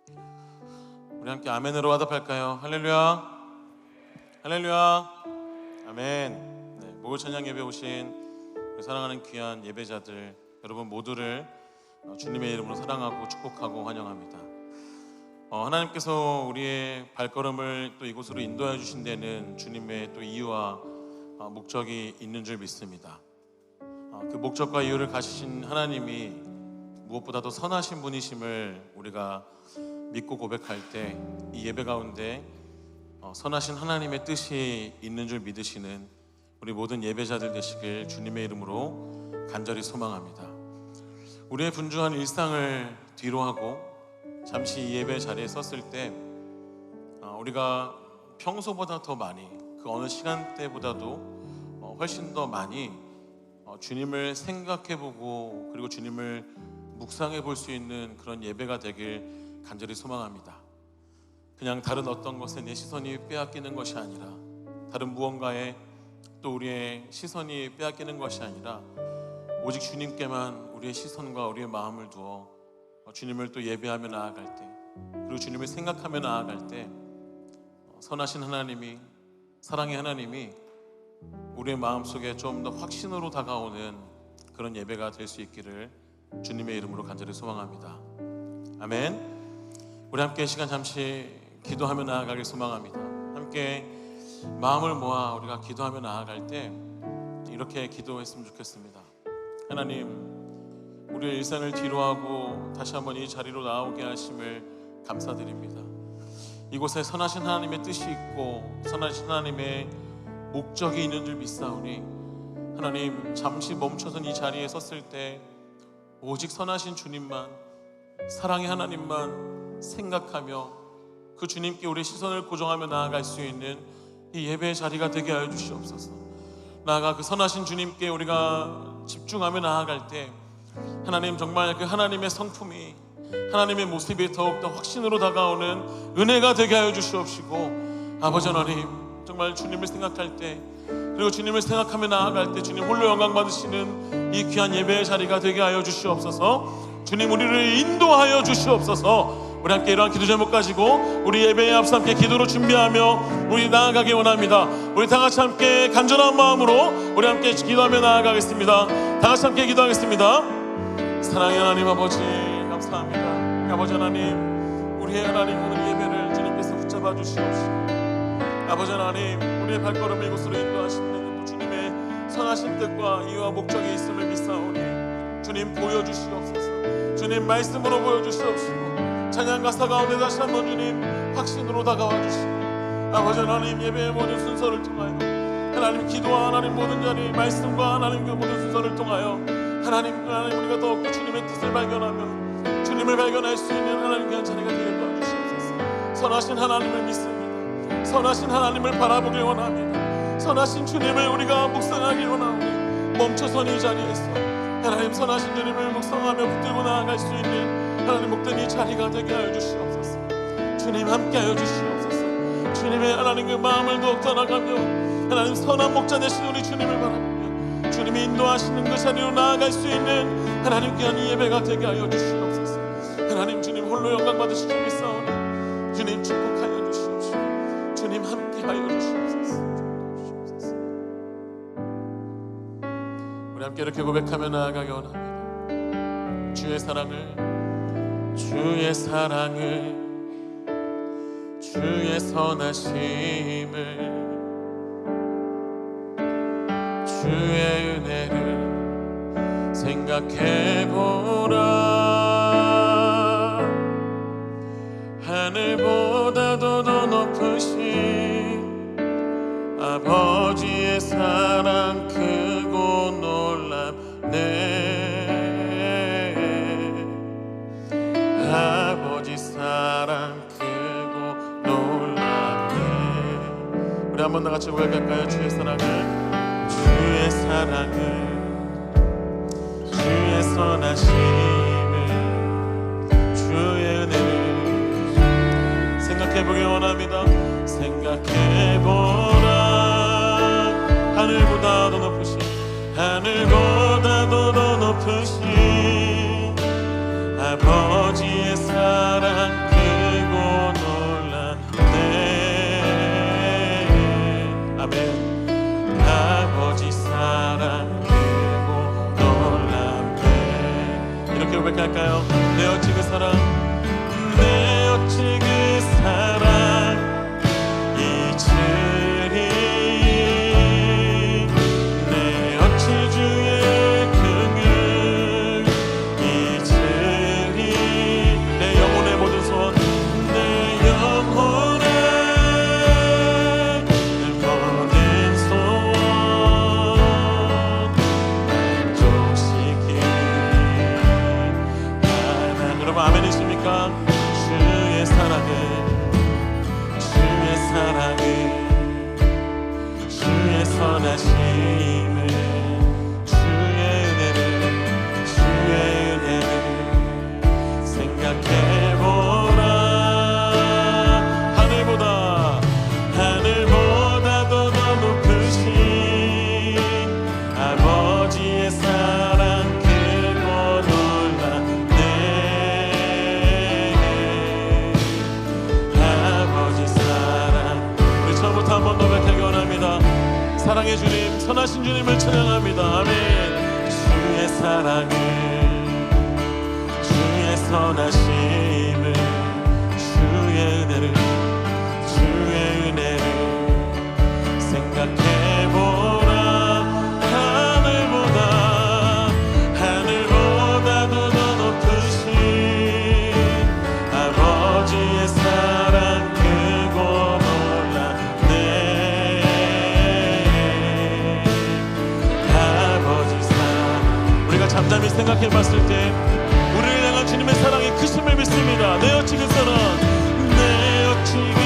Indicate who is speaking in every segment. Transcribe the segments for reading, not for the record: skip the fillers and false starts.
Speaker 1: 우리 함께 아멘으로 화답할까요? 할렐루야, 할렐루야, 아멘. 네, 목요 찬양 예배 오신 우리 사랑하는 귀한 예배자들 여러분 모두를 주님의 이름으로 사랑하고 축복하고 환영합니다. 하나님께서 우리의 발걸음을 또 이곳으로 인도해 주신 데는 주님의 또 이유와 목적이 있는 줄 믿습니다. 그 목적과 이유를 가지신 하나님이 무엇보다도 선하신 분이심을 우리가 믿고 고백할 때 이 예배 가운데 선하신 하나님의 뜻이 있는 줄 믿으시는 우리 모든 예배자들 되시길 주님의 이름으로 간절히 소망합니다. 우리의 분주한 일상을 뒤로하고 잠시 이 예배 자리에 섰을 때 우리가 평소보다 더 많이 그 어느 시간대보다도 훨씬 더 많이 주님을 생각해보고 그리고 주님을 묵상해 볼 수 있는 그런 예배가 되길 간절히 소망합니다. 그냥 다른 어떤 것에 내 시선이 빼앗기는 것이 아니라 다른 무언가에 또 우리의 시선이 빼앗기는 것이 아니라 오직 주님께만 우리의 시선과 우리의 마음을 두어 주님을 또 예배하며 나아갈 때 그리고 주님을 생각하며 나아갈 때 선하신 하나님이 사랑의 하나님이 우리의 마음속에 좀 더 확신으로 다가오는 그런 예배가 될 수 있기를 주님의 이름으로 간절히 소망합니다. 아멘. 우리 함께 시간 잠시 기도하며 나아가길 소망합니다. 함께 마음을 모아 우리가 기도하며 나아갈 때 이렇게 기도했으면 좋겠습니다. 하나님, 우리의 일상을 뒤로하고 다시 한번 이 자리로 나오게 하심을 감사드립니다. 이곳에 선하신 하나님의 뜻이 있고 선하신 하나님의 목적이 있는 줄 믿사오니 하나님, 잠시 멈춰선 이 자리에 섰을 때 오직 선하신 주님만, 사랑의 하나님만 생각하며 그 주님께 우리 시선을 고정하며 나아갈 수 있는 이 예배의 자리가 되게 하여 주시옵소서. 나아가 그 선하신 주님께 우리가 집중하며 나아갈 때 하나님, 정말 그 하나님의 성품이, 하나님의 모습이 더욱더 확신으로 다가오는 은혜가 되게 하여 주시옵시고, 아버지 하나님, 정말 주님을 생각할 때 그리고 주님을 생각하며 나아갈 때 주님 홀로 영광 받으시는 이 귀한 예배의 자리가 되게 하여 주시옵소서. 주님, 우리를 인도하여 주시옵소서. 우리 함께 이러한 기도 제목 가지고 우리 예배에 앞서 함께 기도로 준비하며 우리 나아가기 원합니다. 우리 다 같이 함께 간절한 마음으로 우리 함께 기도하며 나아가겠습니다. 다 같이 함께 기도하겠습니다. 사랑의 하나님 아버지, 감사합니다. 아버지 하나님, 우리의 하나님 오늘 예배를 주님께서 붙잡아 주시옵시고, 아버지 하나님, 우리의 발걸음을 이곳으로 인도하시는 주님의 선하신 뜻과 이유와 목적이 있음을 믿사오니 주님 보여주시옵소서. 주님 말씀으로 보여주시옵시고, 찬양 가사 가운데 다시 한번 주님 확신으로 다가와 주시고, 아버지 하나님, 예배의 모든 순서를 통하여 하나님 기도와 하나님 모든 자리 말씀과 하나님 그 모든 순서를 통하여 하나님 우리가 더욱더 주님의 뜻을 발견하며 주님을 발견할 수 있는 하나님 귀한 자리가 되게 도와주시옵소서. 선하신 하나님을 믿습니다. 선하신 하나님을 바라보길 원합니다. 선하신 주님을 우리가 묵상하길 원하오니 멈춰선 이 자리에서 하나님 선하신 주님을 묵상하며 붙들고 나아갈 수 있는 하나님 목된 이 자리가 되게 하여 주시옵소서. 주님 함께 하여 주시옵소서. 주님의 하나님 그 마음을 더욱 떠나가며 하나님 선한 목자 되신 우리 주님을 바라보며 주님이 인도하시는 그 자리로 나아갈 수 있는 하나님 귀한 이 예배가 되게 하여 주시옵소서. 하나님, 주님 홀로 영광 받으실 줄 믿사오니 주님 축복하여 주시옵시고 주님 함께 하여 주시옵소서. 우리 함께 이렇게 고백하며 나아가기 원합니다. 주의 사랑을, 주의 사랑을, 주의 선하심을, 주의 은혜를 생각해보라. 하늘보다도 더 높으신 아버지의 사랑 크고 놀랍네. 아버지 사랑 크고 놀랍네. 우리 한번 다 같이 고백할까요? 주의 사랑을, 주의 사랑을, 주의 선하심을, 주의 은혜를 생각해보길 원합니다. 생각해보라. 하늘보다도 높으신, 하늘보다도 더 높으신 아버지의 사랑 이렇게 고백할까요? 내 어찌 그 사랑, 내 어찌 그 사랑 잊으리, 내 어찌 주의 긍휼 잊으리. 내 영혼의 모든 소원, 내 영혼의 모든 소원 만족시키리. 여러분 아멘이십니까? 주의 사랑은, 주의 사랑은, 주의 선하심을, 주의 은혜를, 주의 은혜를 생각해보라. 하늘보다도 더 높으신 아버지의 사랑 크고 놀랍네. 아버지 사랑, 우리 처음부터 한 번 더 고백하기 원합니다. 사랑의 주님, 선하신 주님을 찬양합니다. 아멘. 주의 사랑을, 주의 선하심을, 주의 은혜를, 주의 은혜를 생각해보라. 하늘보다도 더 높으신 아버지의 사랑 크고 놀랍네. 아버지 사랑, 우리가 잠잠히 생각해봤을 때 우리를 향한 주님의 사랑이 크심을 믿습니다. 내 어찌 그 사랑, 내 어찌 그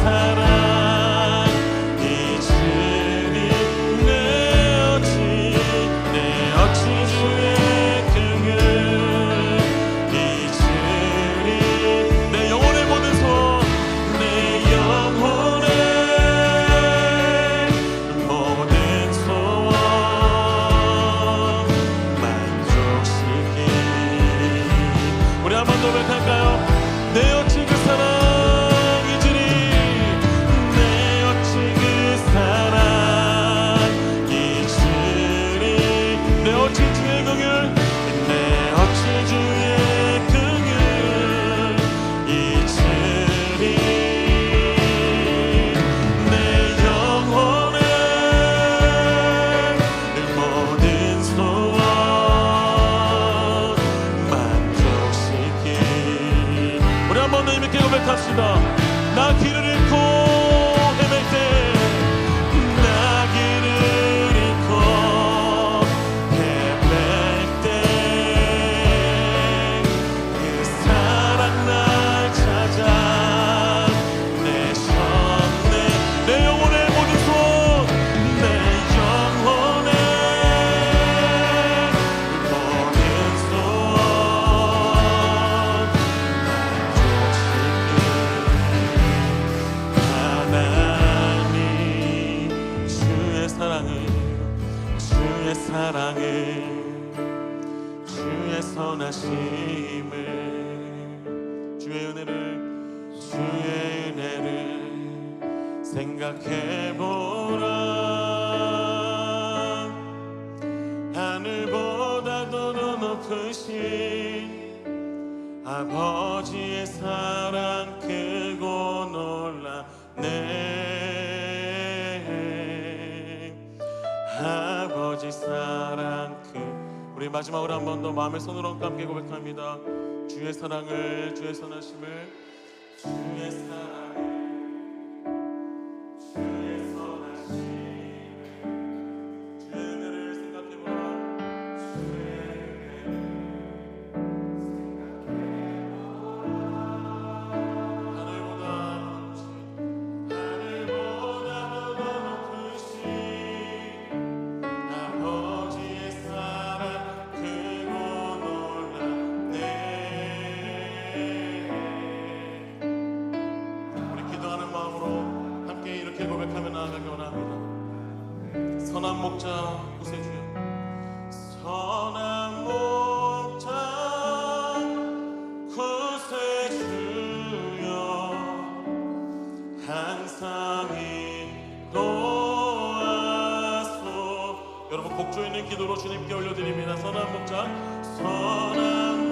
Speaker 1: 사랑 잊으리, 내 어찌 주의 긍휼 잊으리. 내 영혼의 모든 소원, 내 영혼의 모든 소원 만족시키리. 우리 한 번 더 고백할까요? 내 어찌 그 사랑 잊으리, 내 어찌 그 사랑 잊으리. 내 어찌 주의 긍휼, 내 어찌 주의 긍휼 잊으리. 내 영혼의 모든 소원 만족시키리. 우리 한 번 더 힘있게 고백합시다. 나 길을 잃고 헤맬 때, 나 길을 잃고 헤맬 때 그 사랑 날 찾아 내셨네. 내 영혼의 모든 소원, 내 영혼의 모든 소원 하나님, 주의 사랑을, 주의 사랑을, 주의 선하심을, 주의 은혜를, 주의 은혜를 생각해보라. 하늘보다도 더 높으신 아버지의 사랑 크고 놀랍네. 아버지 사랑 우리 마지막으로 한 번 더 마음의 손으로 함께 고백합니다. 주의 사랑을, 주의 선하심을, 주의 사랑을, 주의 선하심을, 주의 은혜를 생각해보라. 주의 선한 목자 구세주여, 선한 목자 구세주여, 항상 인도하소. 여러분 곡조 있는 기도로 주님께 올려드립니다. 선한 목자, 선한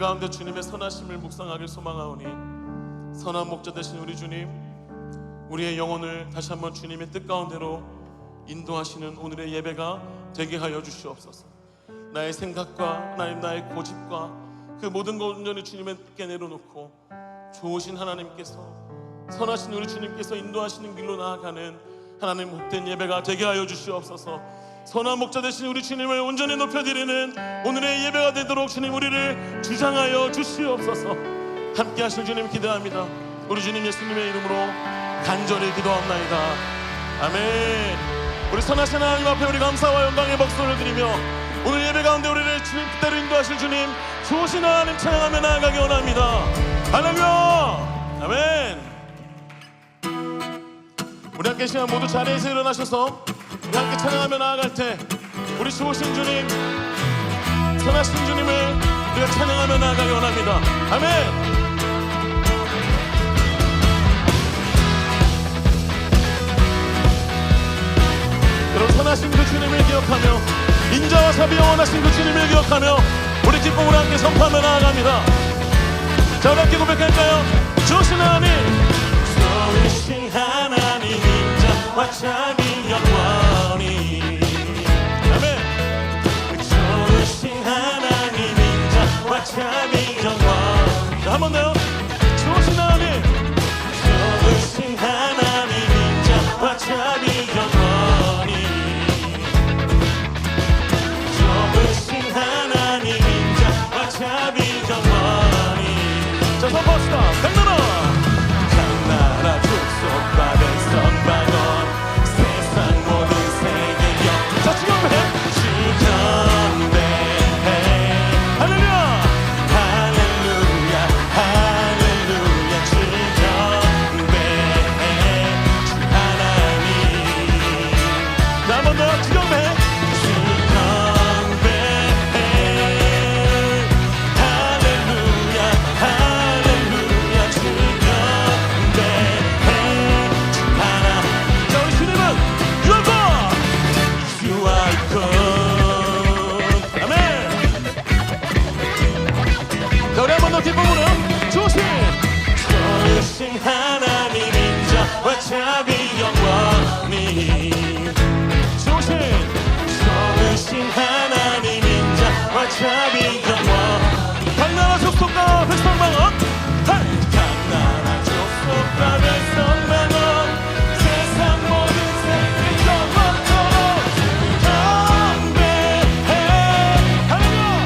Speaker 1: 가운데 주님의 선하심을 묵상하길 소망하오니 선한 목자 되신 우리 주님, 우리의 영혼을 다시 한번 주님의 뜻 가운데로 인도하시는 오늘의 예배가 되게 하여 주시옵소서. 나의 생각과 나의 고집과 그 모든 것 온전히 주님께 내려놓고 좋으신 하나님께서, 선하신 우리 주님께서 인도하시는 길로 나아가는 하나님 복된 예배가 되게 하여 주시옵소서. 선한 목자 되신 우리 주님을 온전히 높여드리는 오늘의 예배가 되도록 주님 우리를 주장하여 주시옵소서. 함께 하실 주님 기대합니다. 우리 주님 예수님의 이름으로 간절히 기도합나이다. 아멘. 우리 선하신 하나님 앞에 우리 감사와 영광의 박수를 드리며 오늘 예배 가운데 우리를 주님 뜻대로 인도하실 주님, 좋으신 하나님 찬양하며 나아가기 원합니다. 할렐루야. 아멘. 우리 함께 시간 모두 자리에서 일어나셔서 우리 함께 찬양하며 나아갈 때 우리 좋으신 주님, 선하신 주님을 우리가 찬양하며 나아가기 원합니다. 아멘. 여러분, 선하신 그 주님을 기억하며 인자와 사비 영원하신 그 주님을 기억하며 우리 기쁨으로 함께 선포하며 나아갑니다. 자, 우리 함께 고백할까요? 좋으신 하나님, 좋으신 하나님, 인자와 사비 영원히. 아멘. 좋으신 하나님, 인자와 사비 영원히. 자, 한 번 더요. 좋으신 하나님, 좋으신 하나님, 인자와 사비 영원히. 하나님 인자와 자비 영원히. 자, 선포합시다. 강나라 축복받은 선방원, 세상 모든 세계여. 자, 주경배 할렐루야 할렐루야 할렐루야. 주경배 주 하나님. 자, 한 번 더. 주경배 기쁨으로 좋으신 하나님 인자와 자비 영원히. 좋으신 하나님 인자와 자비 영원히. 강나라 족속과 백성방언. 강나라 족속과 백성방언, 세상 모든 세계 영원토록 경배해. 할렐루야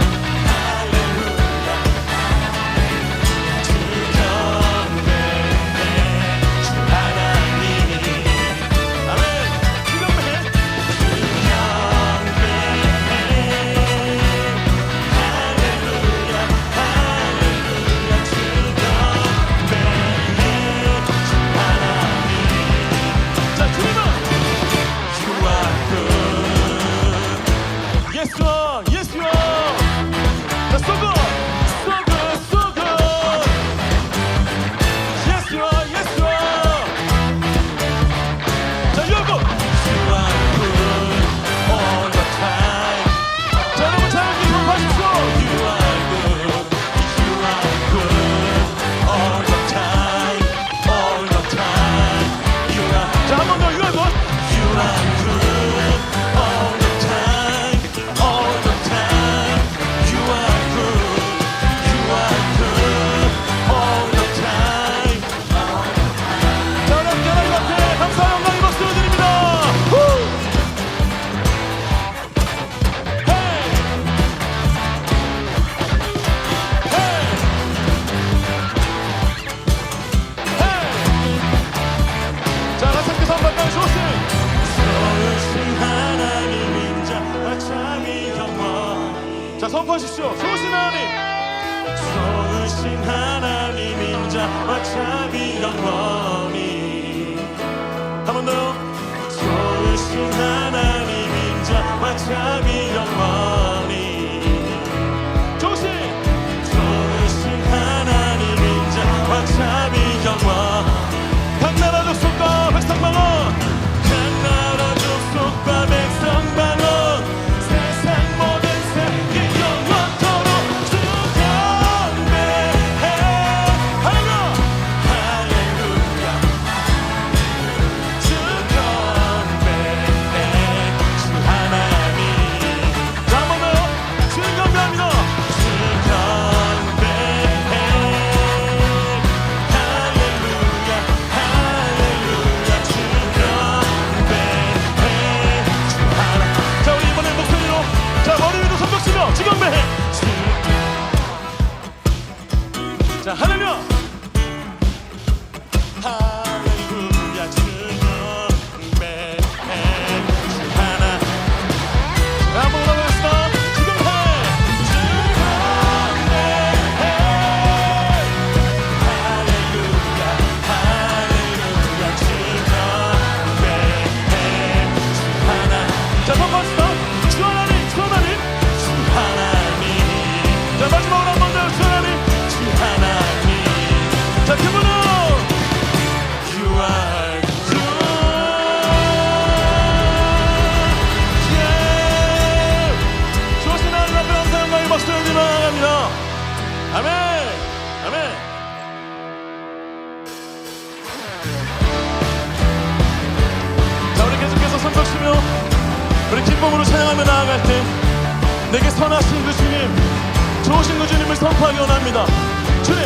Speaker 1: 선포하십시오. 좋으신 하나님, 좋으신 하나님 인자와 자비 영원히. 한 번 더요. 좋으신 하나님 인자와 자비 영원히. 좋으신 하나님 인자와 자비 영원히. 강나라 족속과 백성방언, 강나라 족속과 백성방언, 세상 모든 세계 영원토록 주경배. 할렐루야 주여 주 하나 한번 올라가겠습니다. 지금 마지막으로 한 번 더 주 하나님 주 하나님 자 그분은 You are good 좋으신 하나님 앞에 감사함과 박수를 드리며 나아갑니다. 아멘 아멘. 자 우리 계속해서 손뼉치며 우리 기쁨으로 찬양하며 나아갈 때 내게 선하신 그 주님 좋으신 그 주님을 선포하기 원합니다. 주님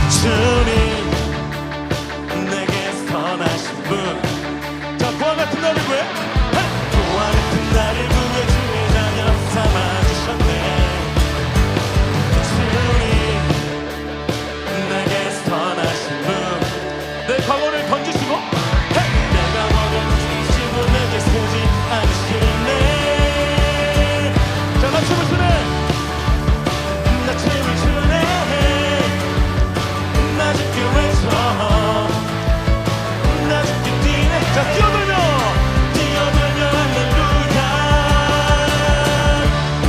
Speaker 1: 주님 내게 선하신 분 자 그와 같은 나를 구해 그와 같은 나를 구해 주의 자녀 삼아주셨네. 주님 내게 선하신 분 내 과거를 던지시고 내가 과거를 던지시고 내게 쓰지 않으시네. 자 나 춤을 추네 나 춤을 추네 나 죽게 외쳐 나 죽게 뛰네 자 뛰어들며 할렐루야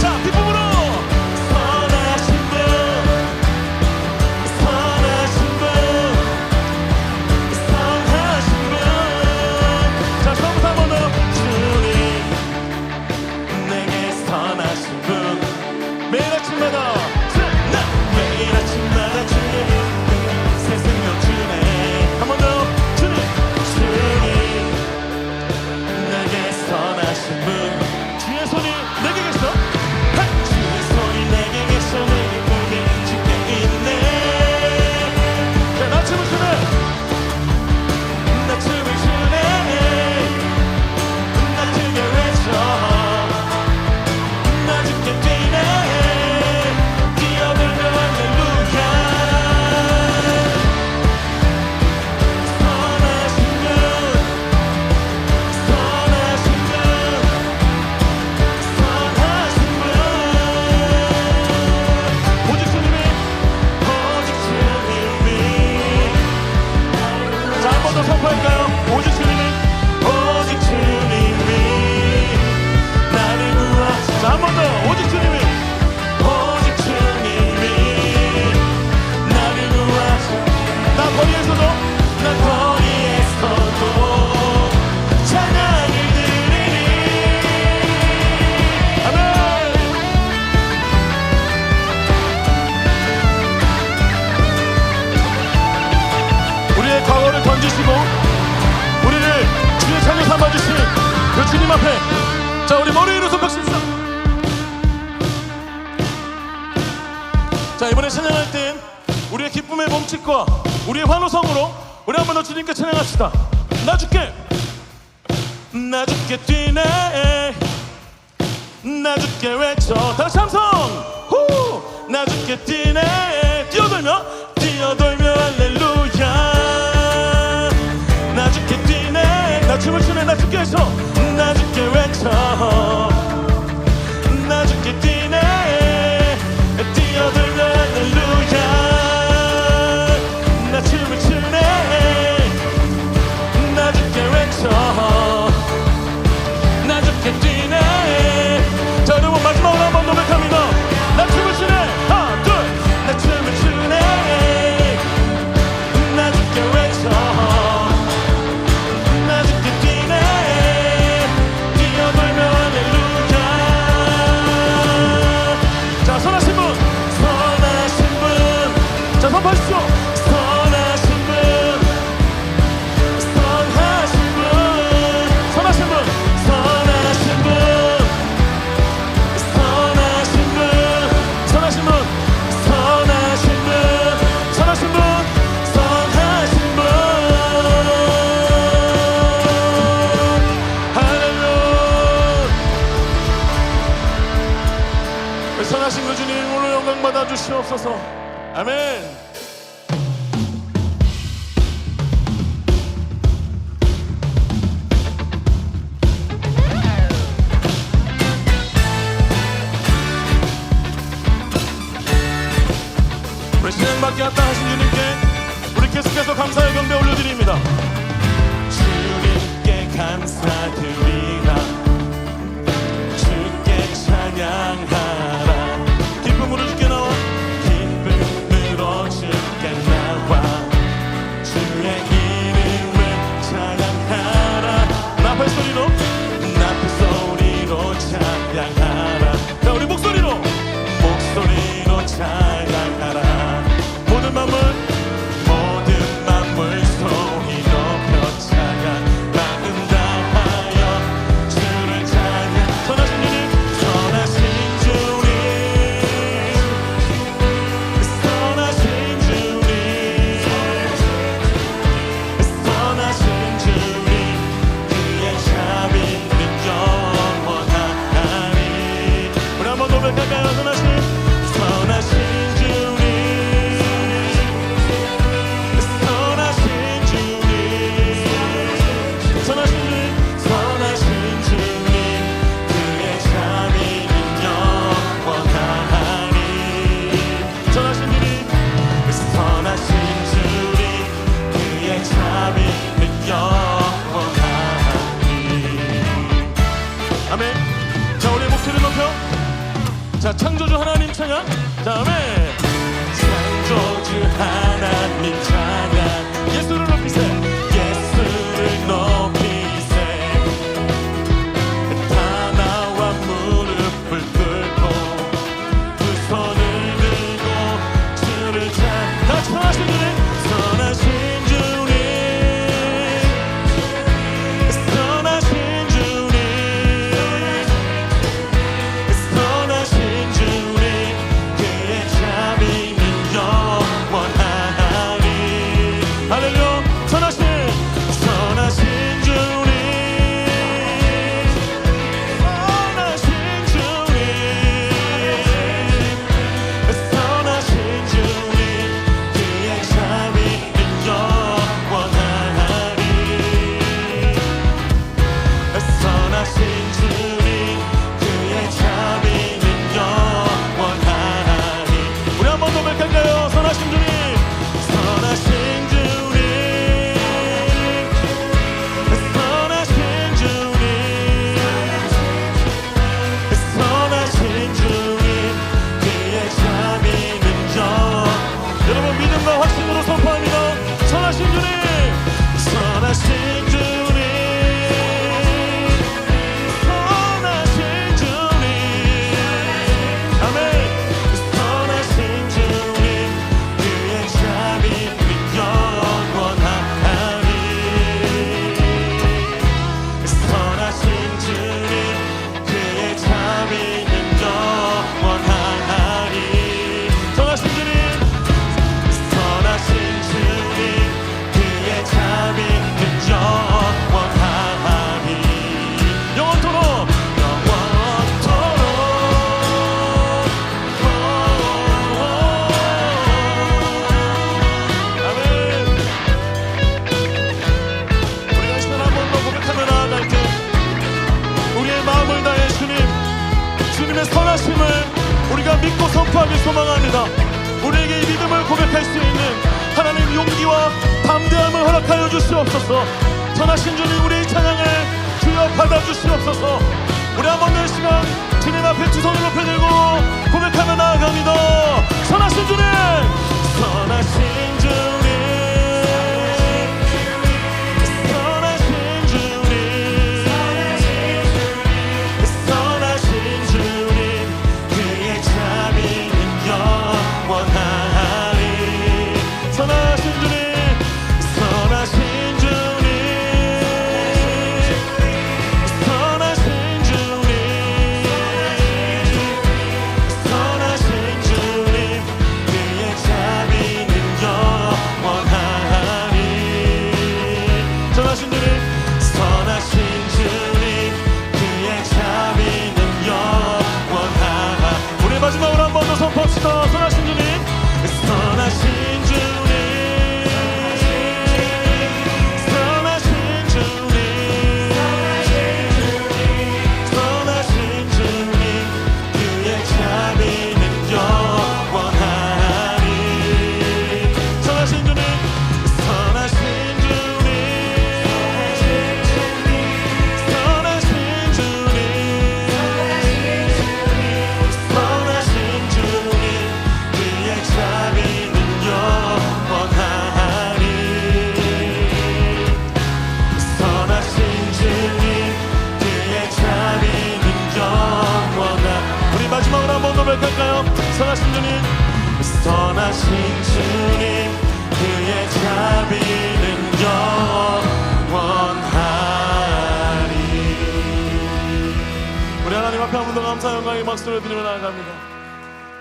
Speaker 1: 자 기쁨으로 선하신 분 선하신 분 선하신 분자 처음부터 한 번 더 주님 내게 선하신 분 매일 아침마다 매일 아침마다 주님 새 생명 주네. 한 번 더 주님 주님 내게 선하신 분 주의 손이 내게 계셔 주의 손이 내게 계셔 내게 보게 주께 있네. 자 나 춤을 추네 나 춤을 추네 나 크게 외쳐 나 죽게 뛰네. 선포할까요? 오직 주님이 오직 주님이 나를 구하사 자 한 번 더 오직 주님이 오직 주님이 나를 구하사 나 거리에서도 찬양을 드리니 아멘. 우리의 과거를 던지시고 우리를 주의 자녀 삼아주신 그 주님 앞에 자 우리 머리 위로 손박십시오. 자 이번에 찬양할 땐 우리의 기쁨의 몸짓과 우리의 환호성으로 우리 한 번 더 주님께 찬양합시다. 나 죽게 뛰네 나 죽게 외쳐 다시 함성 후 나 죽게 뛰네 뛰어들며 할렐루야 나 죽게 뛰네 나 춤을 추네 나 죽게 외쳐 나 죽게 외쳐 나 죽게 뛰네 뛰어들며 할렐루야 나 춤을 추네 나 죽게 외쳐 나 죽게 뛰네 자 여러분 마지막으로 한 번 고백합니다. 나 춤을 추네 하나 둘 나 춤을 추네 나 죽게 외쳐 나 죽게 뛰네 뛰어들며 할렐루야 자 선하신 분자 선포하십시오. 선하신 그 주님 오늘 영광 받아 주시옵소서. 아멘. 용기와 담대함을 허락하여 주시옵소서. 선하신 주님, 우리의 찬양을 주여 받아주시옵소서. 우리 한 번 더 시간 주님 앞에 두 손을 높여 들고 고백하며 나아갑니다. 선하신 주님, 선하신 주님, 마지막으로 한 번 더 선포합시다. 선하신 주님, 선하신 주님, 선하신 주님, 선하신 주님, 그의 자비는 영원하리. 선하신 주님, 선하신 주님, 선하신 주님, 마지막으로 한 번 더 고백할까요? 선하신 주님, 선하신 주님, 그의 자비는 영원하리. 우리 하나님 앞에 한 번 더 감사 영광의 박수를 드리며 나아갑니다.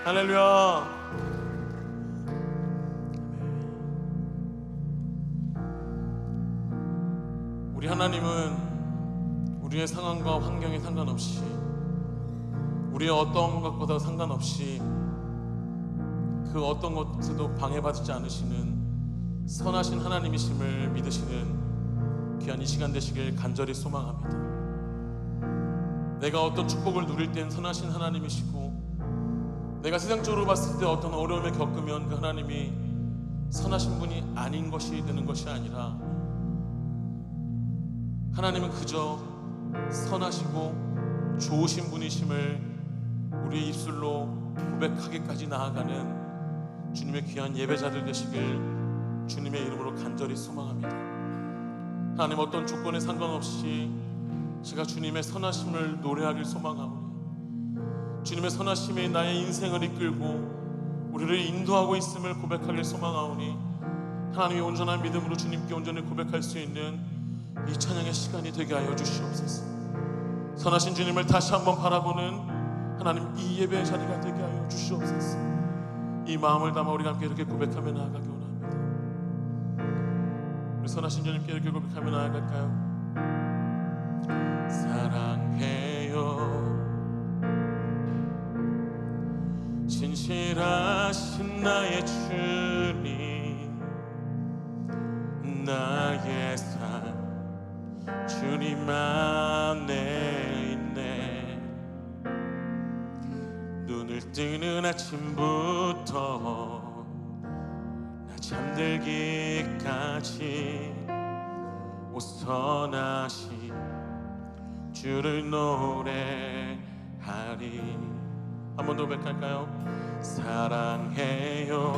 Speaker 1: 할렐루야. 우리 하나님은 우리의 상황과 환경에 상관없이, 우리의 어떤 것보다 상관없이 그 어떤 것에도 방해받지 않으시는 선하신 하나님이심을 믿으시는 귀한 이 시간 되시길 간절히 소망합니다. 내가 어떤 축복을 누릴 땐 선하신 하나님이시고, 내가 세상적으로 봤을 때 어떤 어려움을 겪으면 그 하나님이 선하신 분이 아닌 것이 되는 것이 아니라, 하나님은 그저 선하시고 좋으신 분이심을 우리의 입술로 고백하기까지 나아가는 주님의 귀한 예배자들 되시길 주님의 이름으로 간절히 소망합니다. 하나님, 어떤 조건에 상관없이 제가 주님의 선하심을 노래하길 소망하오니, 주님의 선하심이 나의 인생을 이끌고 우리를 인도하고 있음을 고백하길 소망하오니, 하나님의 온전한 믿음으로 주님께 온전히 고백할 수 있는 이 찬양의 시간이 되게 하여 주시옵소서. 선하신 주님을 다시 한번 바라보는 하나님, 이 예배의 자리가 되게 하여 주시옵소서. 이 마음을 담아 우리가 함께 이렇게 고백하며 나아가기 원합니다. 우리 선하신 주님께 이렇게 고백하며 나아갈까요? 사랑해요, 진실하신 나의 주님, 나의 삶 주님 안에 있네. 눈을 뜨는 아침부터 나 잠들기까지 오 선하신 주를 노래하리. 한 번 더 고백할까요? 사랑해요,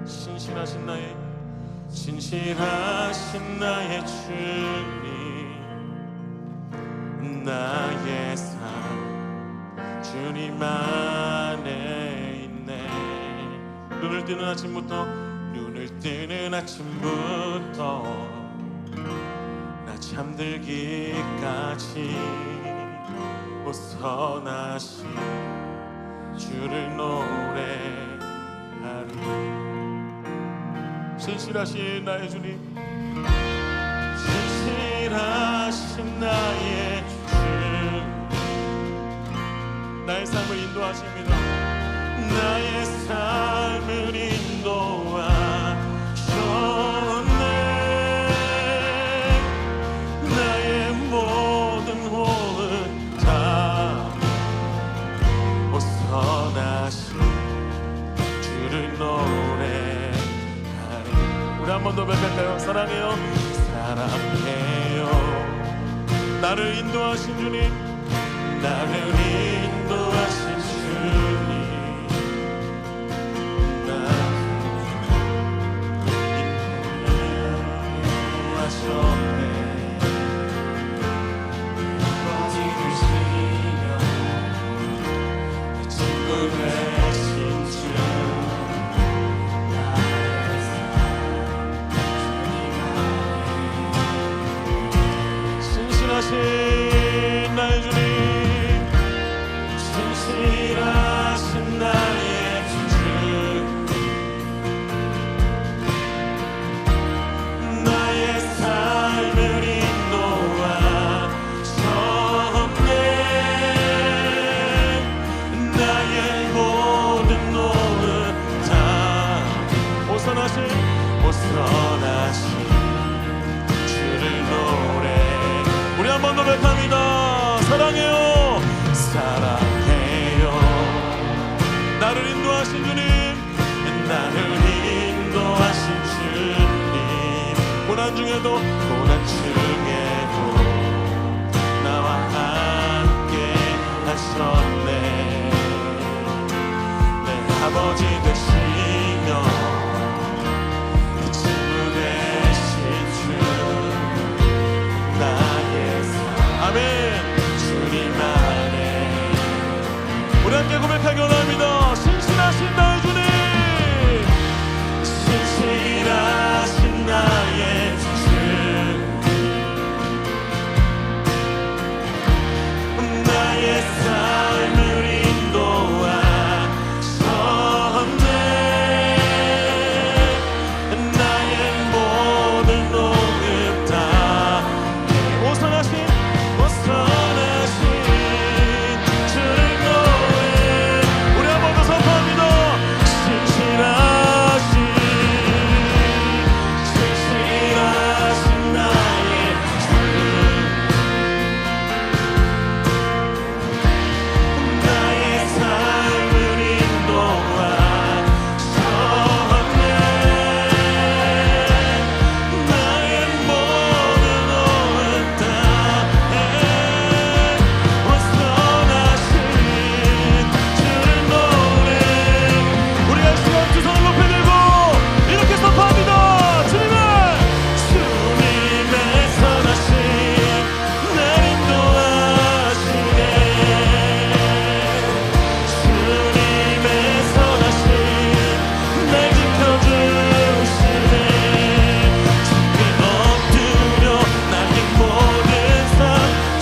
Speaker 1: 신실하신 나의 주님, 나의 삶 주님 안에 있네. 눈을 뜨는 아침부터 나 잠들기까지 오 선하신 주를 노래하리. 신실하신 나의 주님, 신실하신 나의 주, 나의 삶을 인도하십니다. 나의 삶을 인도하셨네. 나의 모든 호흡 다 오 선하신 주를 노래하리. 우리 한 번 더 고백할까요? 사랑해요, 사랑해요. 나를 인도하신 주님, 나를 인도하신 주님, 나를 인도하셨네. 아버지 되시며 내 친구 되신 주, 나의 삶 주님 안에 신실하신 나의 주님, 신실하신 나의 주, 나의 삶을 인도하셨네. 나의 모든 노릇 다 오선하신 주를 노래. 우리 한 번 더 고백합니다. 사랑해요, 사랑해요. 나를 인도하신 주님, 나를 인도하신 주님, 고난 중에도 나와 함께 하셨네. 내 아버지 되시며 내 친구 되신 주, 나의 삶 아멘 주님 안에. 우리 함께 고백하기 원합니다. 신실하신 나의 주님, 신실하신 나의 주, 나의 삶을 인도하셨네. 나의 모든 노릇 다 오선하신 주를 노래. 우리 한 번 더 선포합니다. 신실하신 나의 주, 나의 삶을 인도하셨네. 나의 모든 노릇 다 오선하신 주를 노래. 우리가 시간 두 손을 높이 들고 이렇게 선포합니다. 주님의 선하신 날 인도하시네. 주님의 선하신 날 지켜주시네. 주께 엎드려 나의 모든 삶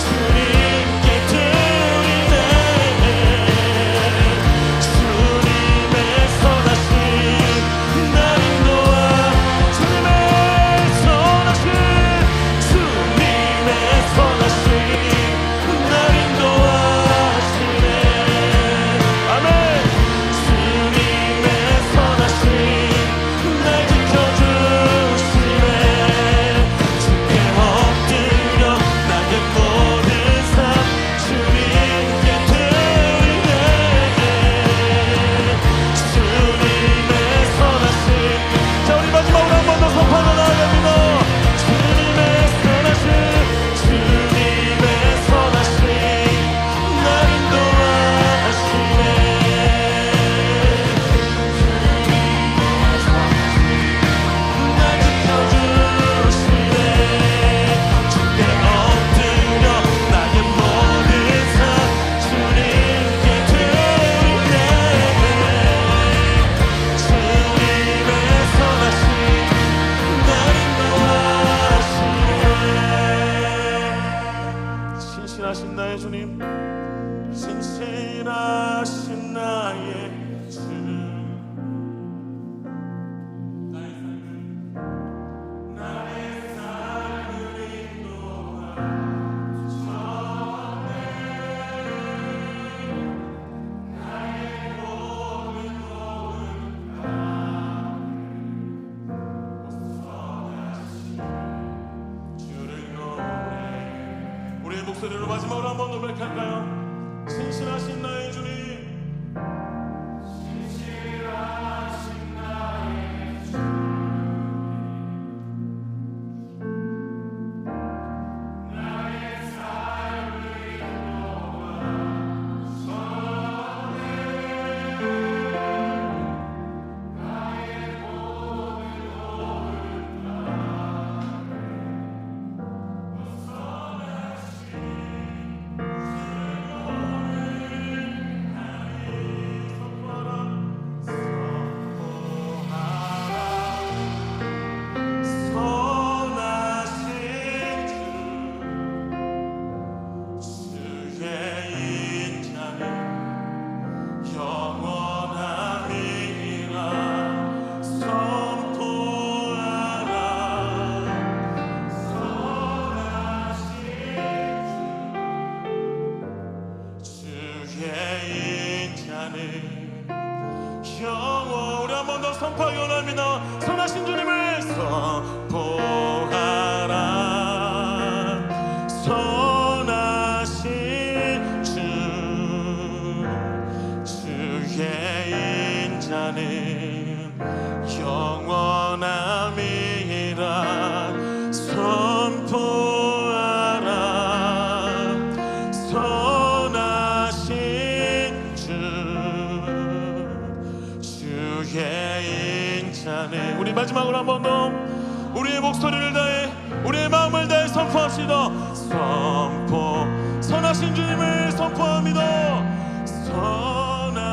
Speaker 1: 주님께 드리네. 주님의 선하신 날 인도하 주님의 선하신 날 인도하시네. 아멘. 주님의 선하신 날 지켜주시네. 주께 엎드려 나의 모든 삶 주님께 드리네. 주님의 선하신. 자, 우리 마지막으로 한 번 더 선포하며 나아갑니다. 주님의 선하신 날 인도하시네. 날 지켜주시네. 주께 엎드려 나의 모든 삶 주님께 드리네. 주님의 선하신 날 인도하시네. 신실하신 나의 주님, 신실하신 나의 주, 나의 삶을 인도하셨네. 나의 모든 노릇 다 오선하신 주를 노래. 우리의 목소리로 마지막으로 한 번 더 고백할까요? 신실하신 나의 주님, 신실하신 나의 주, 우리 마지막으로 한 번 더 우리의 목소리를 다해 우리의 마음을 다해 선포합시다. 선포. 선하신 주님을 선포합니다. 선하신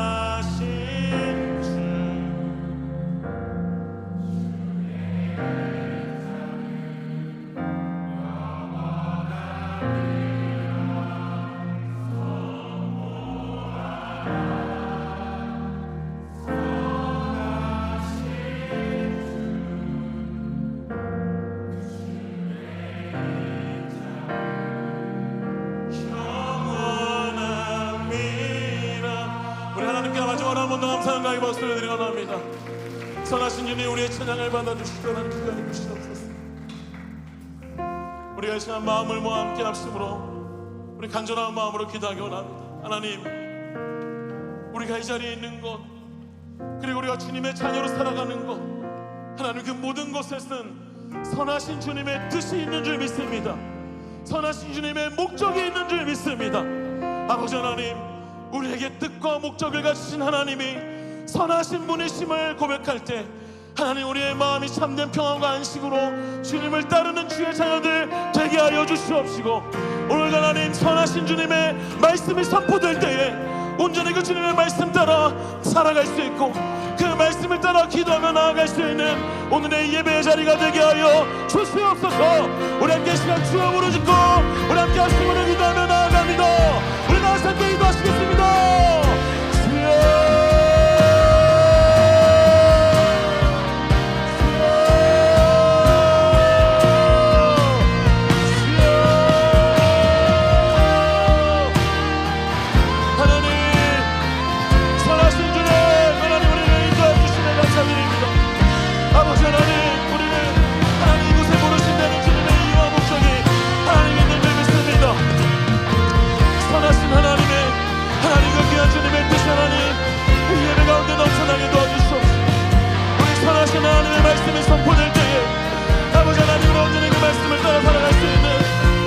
Speaker 1: 주. 감사의 박수를 드리고 나옵니다. 선하신 주님 우리의 찬양을 받아주시고 하나님 기도해 주시옵소서. 우리가 이 시간 마음을 모아 함께 합심으로 우리 간절한 마음으로 기도하기 원합니다. 하나님, 우리가 이 자리에 있는 것 그리고 우리가 주님의 자녀로 살아가는 것 하나님 그 모든 것에는 선하신 주님의 뜻이 있는 줄 믿습니다. 선하신 주님의 목적이 있는 줄 믿습니다. 아버지 하나님, 우리에게 뜻과 목적을 가지신 하나님이 선하신 분이심을 고백할 때 하나님 우리의 마음이 참된 평안과 안식으로 주님을 따르는 주의 자녀들 되게 하여 주시옵시고 오늘 하나님 선하신 주님의 말씀이 선포될 때에 온전히 그 주님의 말씀 따라 살아갈 수 있고 그 말씀을 따라 기도하며 나아갈 수 있는 오늘의 예배의 자리가 되게 하여 주시옵소서. 우리 함께 시간 주여 부르짖고 우리 함께 하심으로 기도하며 나아갑니다. 우리 나와서 함께 기도하시겠습니다. 주여 말씀이 선포될 때에 아버지 하나님으로 온전히 그 말씀을 따라 살아갈 수 있는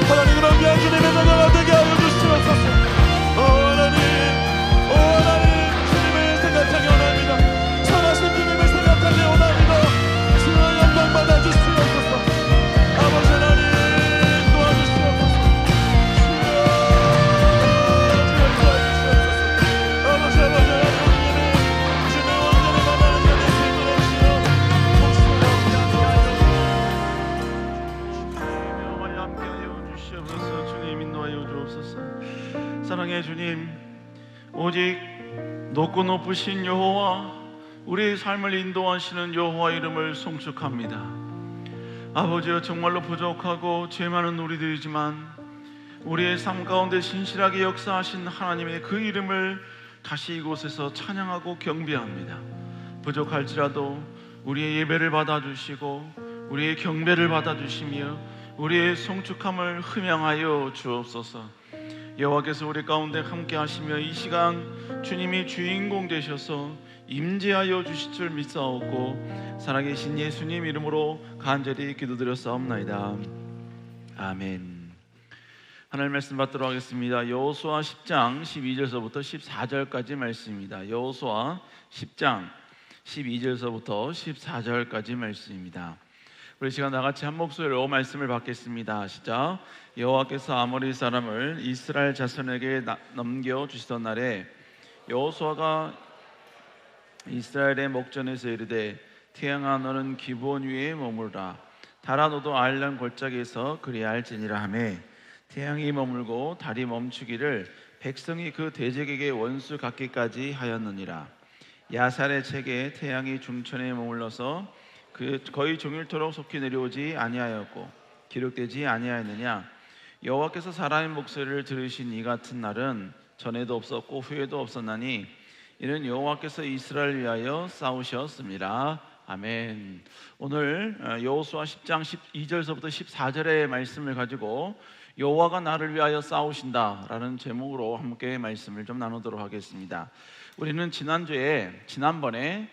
Speaker 1: 하나님 그런 귀한 주님의 자녀가 되게 하여 주시옵소서. 오 하나님 주님을 생각하기 원합니다. 선하신 주님을 생각하기 원합니다. 주의 영광 받아 주시옵소서. 아버지 하나님 도와주시옵소서. 주여 도와주시옵소서. 아버지 하나님 주님의 온전히 만나는 자 될 수 있도록
Speaker 2: 사랑의 주님, 오직 높고 높으신 여호와 우리의 삶을 인도하시는 여호와 이름을 송축합니다. 아버지여, 정말로 부족하고 죄 많은 우리들이지만 우리의 삶 가운데 신실하게 역사하신 하나님의 그 이름을 다시 이곳에서 찬양하고 경배합니다. 부족할지라도 우리의 예배를 받아주시고 우리의 경배를 받아주시며 우리의 송축함을 흠양하여 주옵소서. 여호와께서 우리 가운데 함께 하시며 이 시간 주님이 주인공 되셔서 임재하여 주실 줄 믿사옵고 살아계신 예수님 이름으로 간절히 기도드렸사옵나이다. 아멘. 하나님 말씀 받도록 하겠습니다. 여호수아 10장 12절서부터 14절까지 말씀입니다. 여호수아 10장 12절서부터 14절까지 말씀입니다. 우리 시간 나같이 한 목소리로 말씀을 받겠습니다. 시작. 여호와께서 아모리 사람을 이스라엘 자손에게 넘겨주시던 날에 여호수아가 이스라엘의 목전에서 이르되 태양아 너는 기브온 위에 머무르라. 달아 너도 아일란 골짜기에서 그리할지니라 하매 태양이 머물고 달이 멈추기를 백성이 그 대적에게 원수 갖기까지 하였느니라. 야살의 책에 태양이 중천에 머물러서 그 거의 종일토록 속히 내려오지 아니하였고 기록되지 아니하였느냐. 여호와께서 사람의 목소리를 들으신 이 같은 날은 전에도 없었고 후에도 없었나니 이는 여호와께서 이스라엘을 위하여 싸우셨습니다. 아멘. 오늘 여호수아 10장 12절서부터 14절의 말씀을 가지고 여호와가 나를 위하여 싸우신다라는 제목으로 함께 말씀을 좀 나누도록 하겠습니다. 우리는 지난번에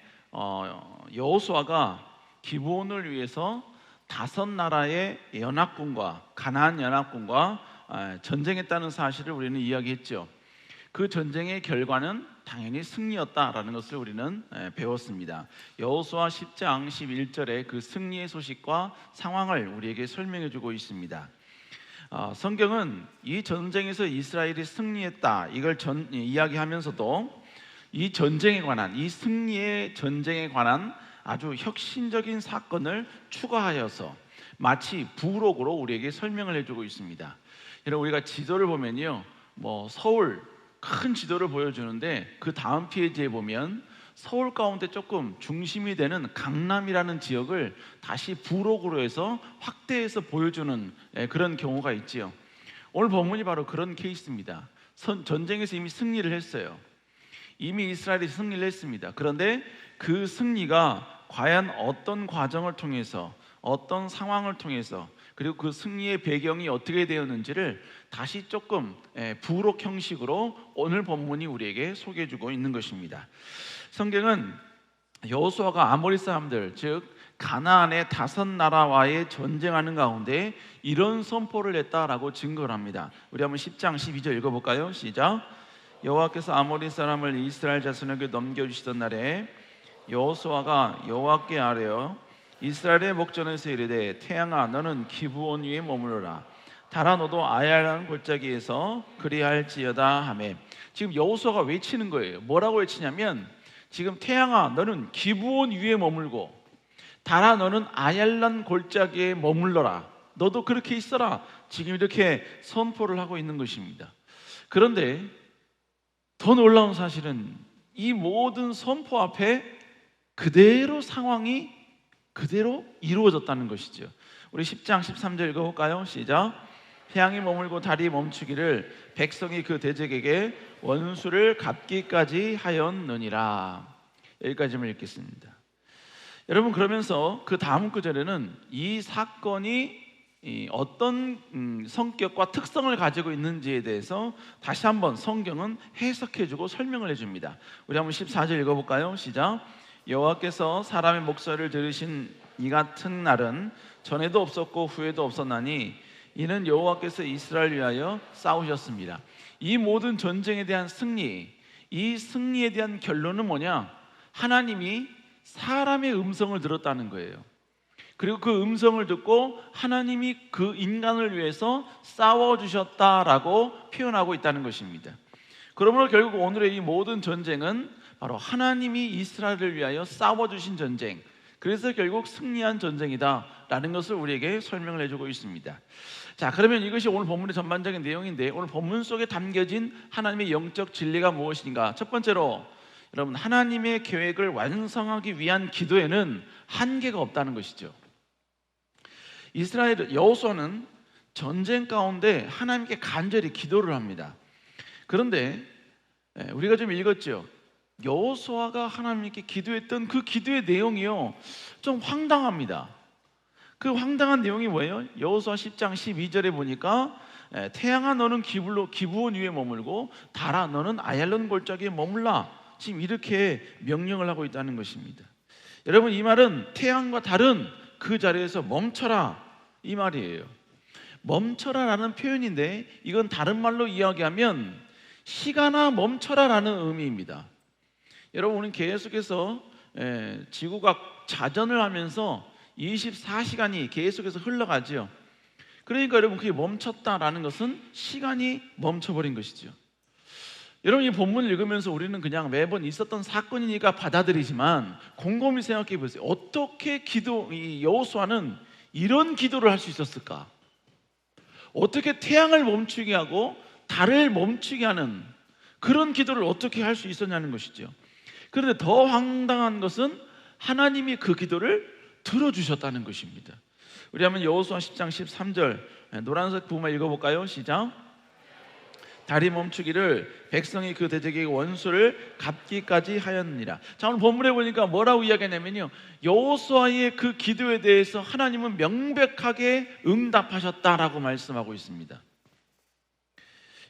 Speaker 2: 여호수아가 기브온을 위해서 5나라의 연합군과 가나안 연합군과 전쟁했다는 사실을 우리는 이야기했죠. 그 전쟁의 결과는 당연히 승리였다라는 것을 우리는 배웠습니다. 여호수아 10장 11절에 그 승리의 소식과 상황을 우리에게 설명해 주고 있습니다. 성경은 이 전쟁에서 이스라엘이 승리했다 이걸 이야기하면서도 이 전쟁에 관한, 이 승리의 전쟁에 관한 아주 혁신적인 사건을 추가하여서 마치 부록으로 우리에게 설명을 해주고 있습니다. 여러분, 우리가 지도를 보면요, 서울 큰 지도를 보여주는데 그 다음 페이지에 보면 서울 가운데 조금 중심이 되는 강남이라는 지역을 다시 부록으로 해서 확대해서 보여주는 그런 경우가 있지요. 오늘 본문이 바로 그런 케이스입니다. 전쟁에서 이미 승리를 했어요. 이미 이스라엘이 승리를 했습니다. 그런데 그 승리가 과연 어떤 과정을 통해서, 어떤 상황을 통해서, 그리고 그 승리의 배경이 어떻게 되었는지를 다시 조금 부록 형식으로 오늘 본문이 우리에게 소개해주고 있는 것입니다. 성경은 여호수아가 아모리 사람들, 즉 가나안의 5나라와의 전쟁하는 가운데 이런 선포를 했다라고 증거를 합니다. 우리 한번 10장 12절 읽어볼까요? 시작. 여호와께서 아모리 사람을 이스라엘 자손에게 넘겨주시던 날에 여호수아가 여호와께 아뢰어 이스라엘의 목전에서 이르되 태양아 너는 기브온 위에 머무르라 달아 너도 아얄란 골짜기에서 그리할지어다 하매, 지금 여호수아가 외치는 거예요. 뭐라고 외치냐면 지금 태양아 너는 기브온 위에 머물고 달아 너는 아얄란 골짜기에 머물러라, 너도 그렇게 있어라, 지금 이렇게 선포를 하고 있는 것입니다. 그런데 더 놀라운 사실은 이 모든 선포 앞에 그대로 상황이 그대로 이루어졌다는 것이죠. 우리 10장 13절 읽어볼까요? 시작. 태양이 머물고 달이 멈추기를 백성이 그 대적에게 원수를 갚기까지 하였느니라. 여기까지만 읽겠습니다. 여러분, 그러면서 그 다음 구절에는 이 사건이 어떤 성격과 특성을 가지고 있는지에 대해서 다시 한번 성경은 해석해주고 설명을 해줍니다. 우리 한번 14절 읽어볼까요? 시작. 여호와께서 사람의 목소리를 들으신 이 같은 날은 전에도 없었고 후에도 없었나니 이는 여호와께서 이스라엘을 위하여 싸우셨습니다. 이 모든 전쟁에 대한 승리, 이 승리에 대한 결론은 뭐냐? 하나님이 사람의 음성을 들었다는 거예요. 그리고 그 음성을 듣고 하나님이 그 인간을 위해서 싸워주셨다라고 표현하고 있다는 것입니다. 그러므로 결국 오늘의 이 모든 전쟁은 바로 하나님이 이스라엘을 위하여 싸워주신 전쟁, 그래서 결국 승리한 전쟁이다라는 것을 우리에게 설명을 해주고 있습니다. 자, 그러면 이것이 오늘 본문의 전반적인 내용인데, 오늘 본문 속에 담겨진 하나님의 영적 진리가 무엇인가? 첫 번째로 여러분, 하나님의 계획을 완성하기 위한 기도에는 한계가 없다는 것이죠. 이스라엘 여호수아는 전쟁 가운데 하나님께 간절히 기도를 합니다. 그런데 우리가 좀 읽었죠. 여호수아가 하나님께 기도했던 그 기도의 내용이요, 좀 황당합니다. 그 황당한 내용이 뭐예요? 여호수아 10장 12절에 보니까 태양아 너는 기브온 위에 머물고 달아 너는 아얄론 골짜기에 머물라, 지금 이렇게 명령을 하고 있다는 것입니다. 여러분, 이 말은 태양과 달은 그 자리에서 멈춰라, 이 말이에요. 멈춰라라는 표현인데, 이건 다른 말로 이야기하면 시간아 멈춰라라는 의미입니다. 여러분, 우리는 계속해서 지구가 자전을 하면서 24시간이 계속해서 흘러가죠. 그러니까 여러분, 그게 멈췄다라는 것은 시간이 멈춰버린 것이죠. 여러분, 이 본문을 읽으면서 우리는 그냥 매번 있었던 사건이니까 받아들이지만 곰곰이 생각해 보세요. 어떻게 이 여호수아는 이런 기도를 할 수 있었을까? 어떻게 태양을 멈추게 하고 달을 멈추게 하는 그런 기도를 어떻게 할 수 있었냐는 것이죠. 그런데 더 황당한 것은 하나님이 그 기도를 들어주셨다는 것입니다. 우리 한번 여호수아 10장 13절 노란색 부분 읽어볼까요? 시작. 달이 멈추기를 백성이 그 대적에게 원수를 갚기까지 하였느니라. 자, 오늘 본문에 보니까 뭐라고 이야기하냐면요, 여호수아의 그 기도에 대해서 하나님은 명백하게 응답하셨다라고 말씀하고 있습니다.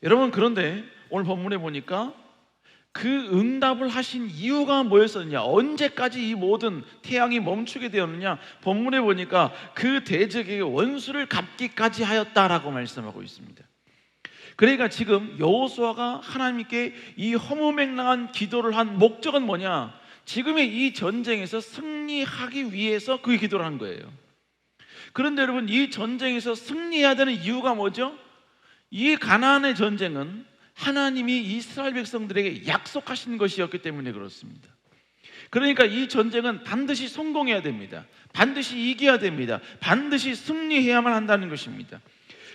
Speaker 2: 여러분, 그런데 오늘 본문에 보니까 그 응답을 하신 이유가 뭐였었느냐, 언제까지 이 모든 태양이 멈추게 되었느냐, 본문에 보니까 그 대적에게 원수를 갚기까지 하였다라고 말씀하고 있습니다. 그러니까 지금 여호수아가 하나님께 이 허무맹랑한 기도를 한 목적은 뭐냐? 지금의 이 전쟁에서 승리하기 위해서 그 기도를 한 거예요. 그런데 여러분, 이 전쟁에서 승리해야 되는 이유가 뭐죠? 이 가나안의 전쟁은 하나님이 이스라엘 백성들에게 약속하신 것이었기 때문에 그렇습니다. 그러니까 이 전쟁은 반드시 성공해야 됩니다. 반드시 이겨야 됩니다. 반드시 승리해야만 한다는 것입니다.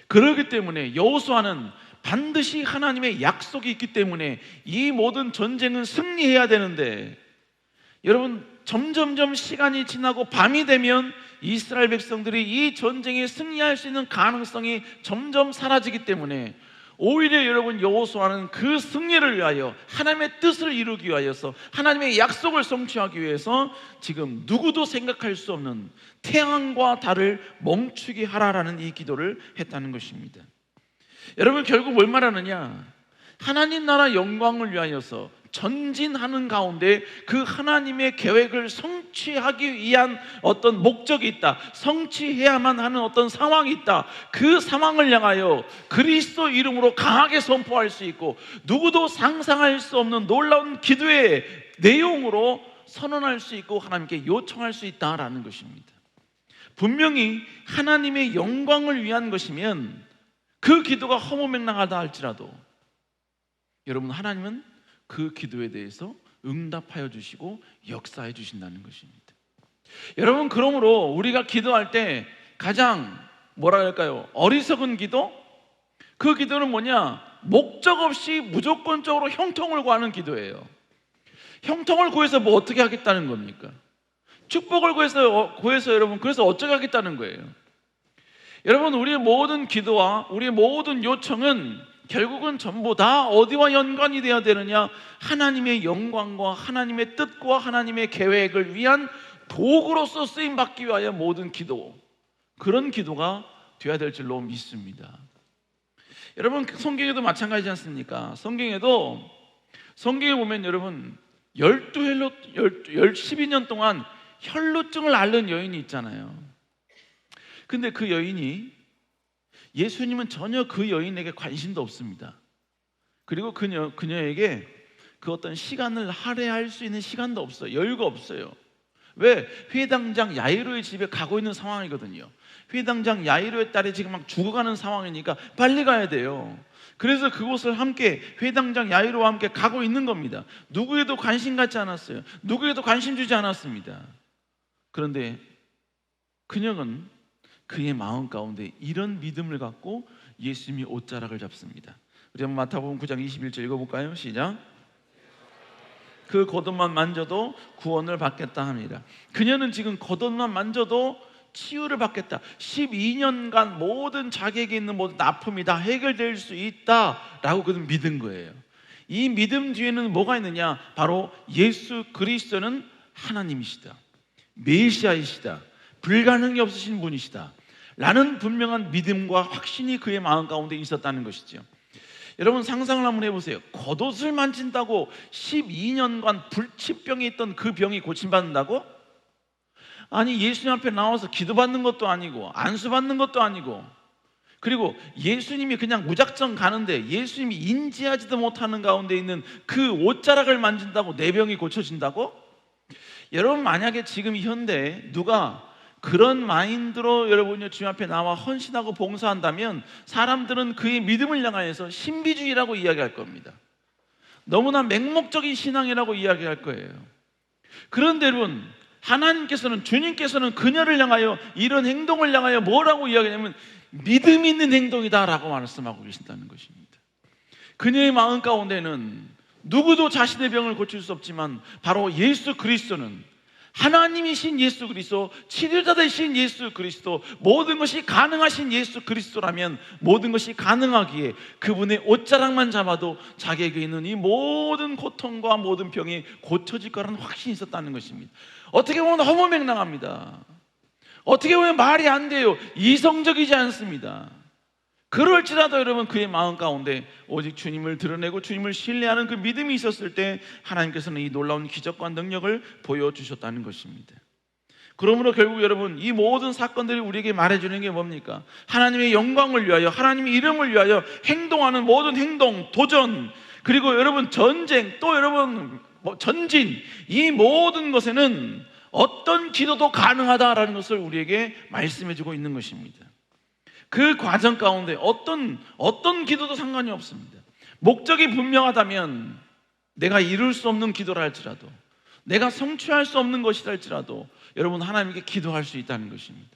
Speaker 2: 그렇기 때문에 여호수아는 반드시 하나님의 약속이 있기 때문에 이 모든 전쟁은 승리해야 되는데, 여러분, 점점점 시간이 지나고 밤이 되면 이스라엘 백성들이 이 전쟁에 승리할 수 있는 가능성이 점점 사라지기 때문에 오히려 여러분, 여호수아는 그 승리를 위하여, 하나님의 뜻을 이루기 위하여서, 하나님의 약속을 성취하기 위해서 지금 누구도 생각할 수 없는 태양과 달을 멈추게 하라라는 이 기도를 했다는 것입니다. 여러분, 결국 뭘 말하느냐? 하나님 나라 영광을 위하여서 전진하는 가운데 그 하나님의 계획을 성취하기 위한 어떤 목적이 있다, 성취해야만 하는 어떤 상황이 있다. 그 상황을 향하여 그리스도 이름으로 강하게 선포할 수 있고, 누구도 상상할 수 없는 놀라운 기도의 내용으로 선언할 수 있고 하나님께 요청할 수 있다라는 것입니다. 분명히 하나님의 영광을 위한 것이면 그 기도가 허무맹랑하다 할지라도 여러분, 하나님은 그 기도에 대해서 응답하여 주시고 역사해 주신다는 것입니다. 여러분, 그러므로 우리가 기도할 때 가장 뭐라 할까요? 어리석은 기도? 그 기도는 뭐냐? 목적 없이 무조건적으로 형통을 구하는 기도예요. 형통을 구해서 뭐 어떻게 하겠다는 겁니까? 축복을 구해서 여러분, 그래서 어떻게 하겠다는 거예요? 여러분, 우리의 모든 기도와 우리의 모든 요청은 결국은 전부 다 어디와 연관이 되어야 되느냐? 하나님의 영광과 하나님의 뜻과 하나님의 계획을 위한 도구로서 쓰임받기 위하여 모든 기도, 그런 기도가 되어야 될 줄로 믿습니다. 여러분, 성경에도 마찬가지지 않습니까? 성경에 보면 여러분 12년 동안 혈루증을 앓는 여인이 있잖아요. 근데 그 여인이, 예수님은 전혀 그 여인에게 관심도 없습니다. 그리고 그녀에게 그 어떤 시간을 할애할 수 있는 시간도 없어요. 여유가 없어요. 왜? 회당장 야이로의 집에 가고 있는 상황이거든요. 회당장 야이로의 딸이 지금 막 죽어가는 상황이니까 빨리 가야 돼요. 그래서 그곳을 함께, 회당장 야이로와 함께 가고 있는 겁니다. 누구에도 관심 갖지 않았어요. 누구에도 관심 주지 않았습니다. 그런데 그녀는 그의 마음 가운데 이런 믿음을 갖고 예수님이 옷자락을 잡습니다. 우리 한번 마태복음 9장 21절 읽어볼까요? 시작. 그 겉옷만 만져도 구원을 받겠다 합니다. 그녀는 지금 겉옷만 만져도 치유를 받겠다, 12년간 모든 자기에게 있는 모든 아픔이 다 해결될 수 있다라고 그는 믿은 거예요. 이 믿음 뒤에는 뭐가 있느냐? 바로 예수 그리스도는 하나님이시다, 메시아이시다, 불가능이 없으신 분이시다 라는 분명한 믿음과 확신이 그의 마음 가운데 있었다는 것이죠. 여러분, 상상을 한번 해보세요. 겉옷을 만진다고 12년간 불치병이 있던 그 병이 고침받는다고? 아니, 예수님 앞에 나와서 기도받는 것도 아니고 안수받는 것도 아니고, 그리고 예수님이 그냥 무작정 가는데 예수님이 인지하지도 못하는 가운데 있는 그 옷자락을 만진다고 내 병이 고쳐진다고? 여러분, 만약에 지금 이 현대에 누가 그런 마인드로 여러분이 주님 앞에 나와 헌신하고 봉사한다면 사람들은 그의 믿음을 향하여서 신비주의라고 이야기할 겁니다. 너무나 맹목적인 신앙이라고 이야기할 거예요. 그런데 여러분, 하나님께서는, 주님께서는 그녀를 향하여, 이런 행동을 향하여 뭐라고 이야기하냐면 믿음 있는 행동이다라고 말씀하고 계신다는 것입니다. 그녀의 마음 가운데는 누구도 자신의 병을 고칠 수 없지만 바로 예수 그리스도는, 하나님이신 예수 그리스도, 치료자 되신 예수 그리스도, 모든 것이 가능하신 예수 그리스도라면 모든 것이 가능하기에 그분의 옷자락만 잡아도 자기에게 있는 이 모든 고통과 모든 병이 고쳐질 거라는 확신이 있었다는 것입니다. 어떻게 보면 허무맹랑합니다. 어떻게 보면 말이 안 돼요. 이성적이지 않습니다. 그럴지라도 여러분, 그의 마음 가운데 오직 주님을 드러내고 주님을 신뢰하는 그 믿음이 있었을 때 하나님께서는 이 놀라운 기적과 능력을 보여주셨다는 것입니다. 그러므로 결국 여러분, 이 모든 사건들이 우리에게 말해주는 게 뭡니까? 하나님의 영광을 위하여, 하나님의 이름을 위하여 행동하는 모든 행동, 도전, 그리고 여러분 전쟁, 또 여러분 전진, 이 모든 것에는 어떤 기도도 가능하다라는 것을 우리에게 말씀해주고 있는 것입니다. 그 과정 가운데 어떤 기도도 상관이 없습니다. 목적이 분명하다면 내가 이룰 수 없는 기도라 할지라도, 내가 성취할 수 없는 것이라 할지라도 여러분 하나님께 기도할 수 있다는 것입니다.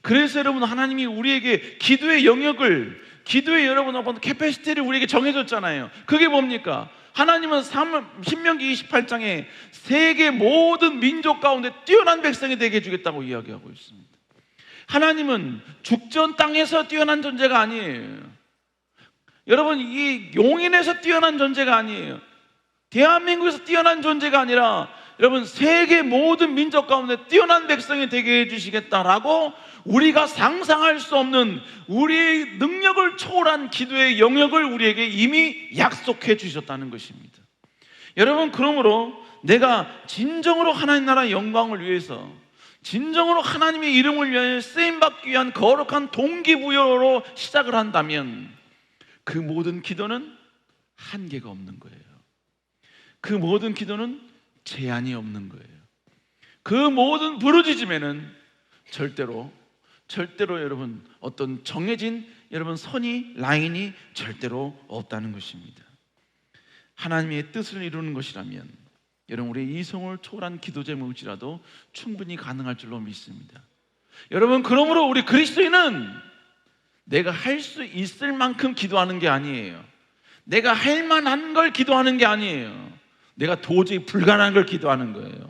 Speaker 2: 그래서 여러분 하나님이 우리에게 기도의 영역을, 기도의 여러분 캐패시티를 우리에게 정해줬잖아요. 그게 뭡니까? 하나님은 신명기 28장에 세계 모든 민족 가운데 뛰어난 백성이 되게 해주겠다고 이야기하고 있습니다. 하나님은 죽전 땅에서 뛰어난 존재가 아니에요. 여러분, 이 용인에서 뛰어난 존재가 아니에요. 대한민국에서 뛰어난 존재가 아니라 여러분 세계 모든 민족 가운데 뛰어난 백성이 되게 해주시겠다라고 우리가 상상할 수 없는 우리의 능력을 초월한 기도의 영역을 우리에게 이미 약속해 주셨다는 것입니다. 여러분, 그러므로 내가 진정으로 하나님 나라 영광을 위해서, 진정으로 하나님의 이름을 위하여 쓰임받기 위한 거룩한 동기부여로 시작을 한다면 그 모든 기도는 한계가 없는 거예요. 그 모든 기도는 제한이 없는 거예요. 그 모든 부르짖음에는 절대로 여러분 어떤 정해진 여러분 선이, 라인이 절대로 없다는 것입니다. 하나님의 뜻을 이루는 것이라면 여러분 우리의 이성을 초월한 기도 제목일지라도 충분히 가능할 줄로 믿습니다. 여러분, 그러므로 우리 그리스도인은 내가 할 수 있을 만큼 기도하는 게 아니에요. 내가 할 만한 걸 기도하는 게 아니에요. 내가 도저히 불가능한 걸 기도하는 거예요.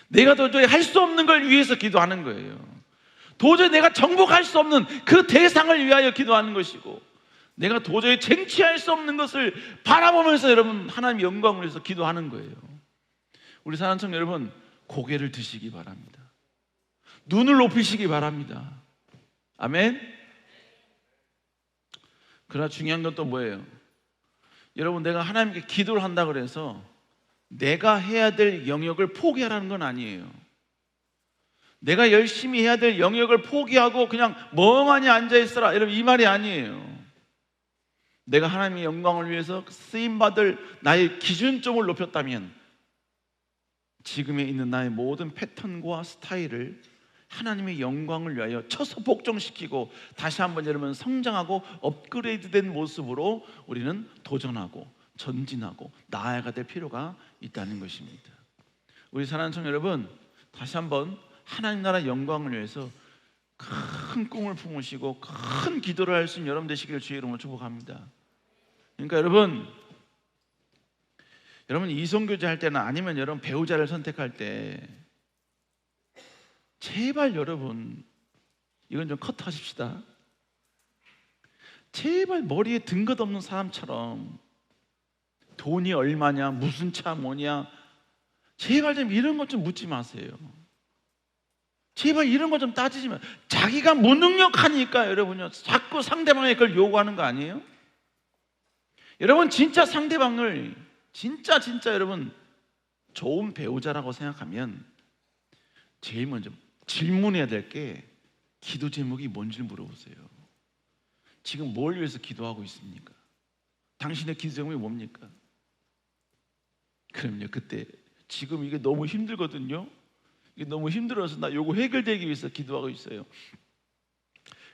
Speaker 2: 내가 도저히 할 수 없는 걸 위해서 기도하는 거예요. 도저히 내가 정복할 수 없는 그 대상을 위하여 기도하는 것이고, 내가 도저히 쟁취할 수 없는 것을 바라보면서 여러분 하나님 영광을 위해서 기도하는 거예요. 우리 사랑청 여러분, 고개를 드시기 바랍니다. 눈을 높이시기 바랍니다. 아멘. 그러나 중요한 건 또 뭐예요? 여러분, 내가 하나님께 기도를 한다 그래서 내가 해야 될 영역을 포기하라는 건 아니에요. 내가 열심히 해야 될 영역을 포기하고 그냥 멍하니 앉아있어라, 여러분 이 말이 아니에요. 내가 하나님의 영광을 위해서 쓰임받을 나의 기준점을 높였다면 지금에 있는 나의 모든 패턴과 스타일을 하나님의 영광을 위하여 쳐서 복종시키고 다시 한번 여러분 성장하고 업그레이드된 모습으로 우리는 도전하고 전진하고 나아가야 될 필요가 있다는 것입니다. 우리 사랑하는 청 여러분, 다시 한번 하나님 나라 영광을 위해서 큰 꿈을 품으시고 큰 기도를 할 수 있는 여러분 되시기를 주의 이름으로 축복합니다. 그러니까 여러분 이성교제 할 때나 아니면 여러분 배우자를 선택할 때 제발 여러분 이건 좀 컷하십시다. 제발 머리에 든 것 없는 사람처럼 돈이 얼마냐, 무슨 차 뭐냐, 제발 좀 이런 것 좀 묻지 마세요. 제발 이런 거 좀 따지지 마. 자기가 무능력하니까 여러분요 자꾸 상대방의 걸 요구하는 거 아니에요? 여러분 진짜 상대방을 진짜 여러분 좋은 배우자라고 생각하면 제일 먼저 질문해야 될 게 기도 제목이 뭔지 물어보세요. 지금 뭘 위해서 기도하고 있습니까? 당신의 기도 제목이 뭡니까? 그럼요, 그때 지금 이게 너무 힘들거든요. 이게 너무 힘들어서 나 요거 해결되기 위해서 기도하고 있어요.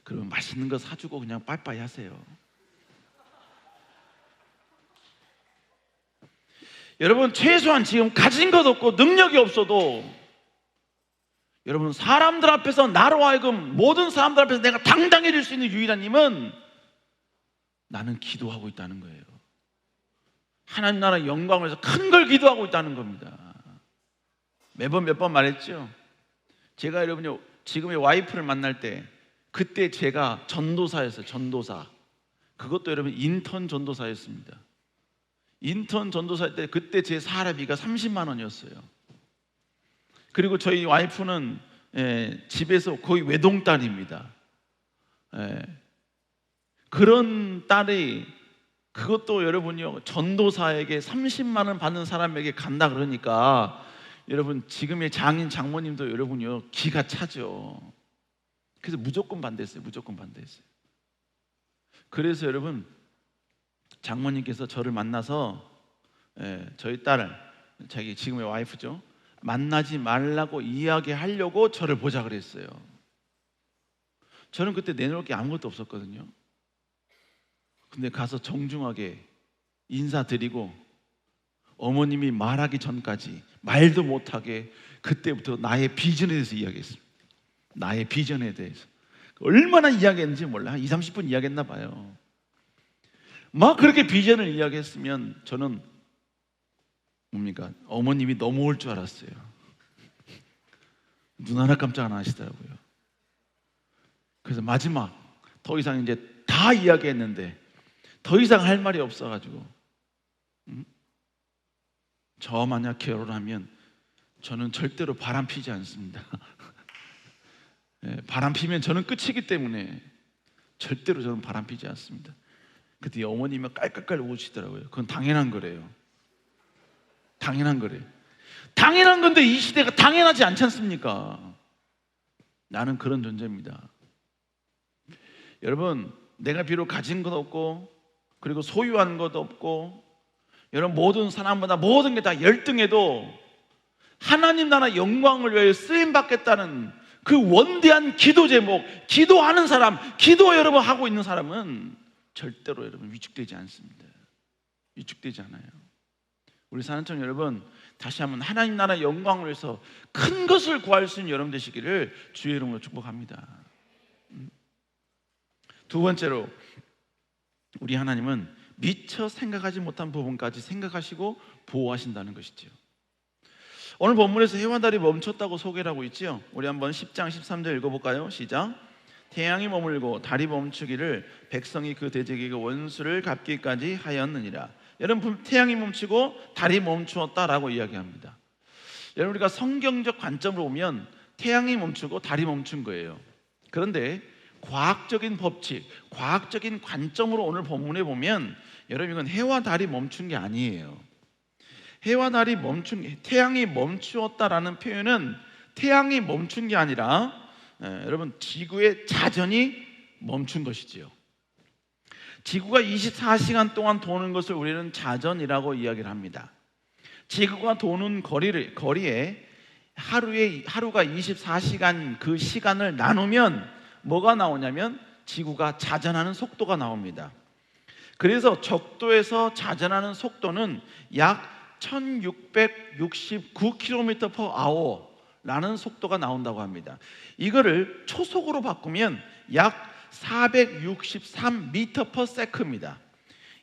Speaker 2: 그러면 맛있는 거 사주고 그냥 빠이빠이 하세요. 여러분 최소한 지금 가진 것 없고 능력이 없어도 여러분 사람들 앞에서 나로 하여금 모든 사람들 앞에서 내가 당당해질 수 있는 유일한 힘은 나는 기도하고 있다는 거예요. 하나님 나라 영광을 위해서 큰 걸 기도하고 있다는 겁니다. 매번 몇 번 말했죠. 제가 여러분요 지금의 와이프를 만날 때 그때 제가 전도사였어요. 전도사. 그것도 여러분 인턴 전도사였습니다. 인턴 전도사 때 그때 제 사례비가 30만 원이었어요. 그리고 저희 와이프는 집에서 거의 외동딸입니다. 그런 딸이 그것도 여러분요 전도사에게 30만 원 받는 사람에게 간다 그러니까 여러분 지금의 장인 장모님도 여러분요 기가 차죠. 그래서 무조건 반대했어요. 무조건 반대했어요. 그래서 여러분 장모님께서 저를 만나서 저희 딸을 자기 지금의 와이프죠 만나지 말라고 이야기하려고 저를 보자 그랬어요. 저는 그때 내놓을 게 아무것도 없었거든요. 근데 가서 정중하게 인사드리고 어머님이 말하기 전까지 말도 못하게 그때부터 나의 비전에 대해서 이야기했습니다. 나의 비전에 대해서 얼마나 이야기했는지 몰라. 한 20-30분 이야기했나 봐요. 막 그렇게 비전을 이야기했으면 저는 뭡니까? 어머님이 넘어올 줄 알았어요. 눈 하나 깜짝 안 하시더라고요. 그래서 마지막 더 이상 이제 다 이야기했는데 더 이상 할 말이 없어가지고 저 만약 결혼하면 저는 절대로 바람 피지 않습니다. 바람 피면 저는 끝이기 때문에 절대로 저는 바람 피지 않습니다. 그때 어머님이 깔깔깔 우시더라고요. 그건 당연한 거래요. 당연한 거래요. 당연한 건데 이 시대가 당연하지 않지 않습니까? 나는 그런 존재입니다. 여러분, 내가 비록 가진 것 없고 그리고 소유한 것도 없고 여러분 모든 사람보다 모든 게 다 열등해도 하나님 나라 영광을 위하여 쓰임 받겠다는 그 원대한 기도 제목, 기도하는 사람, 기도 여러분 하고 있는 사람은 절대로 여러분 위축되지 않습니다. 위축되지 않아요. 우리 사랑청 여러분, 다시 한번 하나님 나라 영광을 위해서 큰 것을 구할 수 있는 여러분 되시기를 주의 이름으로 축복합니다. 두 번째로 우리 하나님은 미처 생각하지 못한 부분까지 생각하시고 보호하신다는 것이죠. 오늘 본문에서 해와 달이 멈췄다고 소개를 하고 있지요. 우리 한번 10장 13절 읽어볼까요? 시작. 태양이 머물고 달이 멈추기를 백성이 그 대적에게 원수를 갚기까지 하였느니라. 여러분, 태양이 멈추고 달이 멈추었다라고 이야기합니다. 여러분, 우리가 성경적 관점으로 보면 태양이 멈추고 달이 멈춘 거예요. 그런데 과학적인 법칙, 과학적인 관점으로 오늘 본문에 보면 여러분, 이건 해와 달이 멈춘 게 아니에요. 해와 달이 태양이 멈추었다라는 표현은 태양이 멈춘 게 아니라 여러분 지구의 자전이 멈춘 것이지요. 지구가 24시간 동안 도는 것을 우리는 자전이라고 이야기를 합니다. 지구가 도는 거리에 하루가 24시간 그 시간을 나누면 뭐가 나오냐면 지구가 자전하는 속도가 나옵니다. 그래서 적도에서 자전하는 속도는 약 1669km/h라는 속도가 나온다고 합니다. 이거를 초속으로 바꾸면 약 463m/s입니다.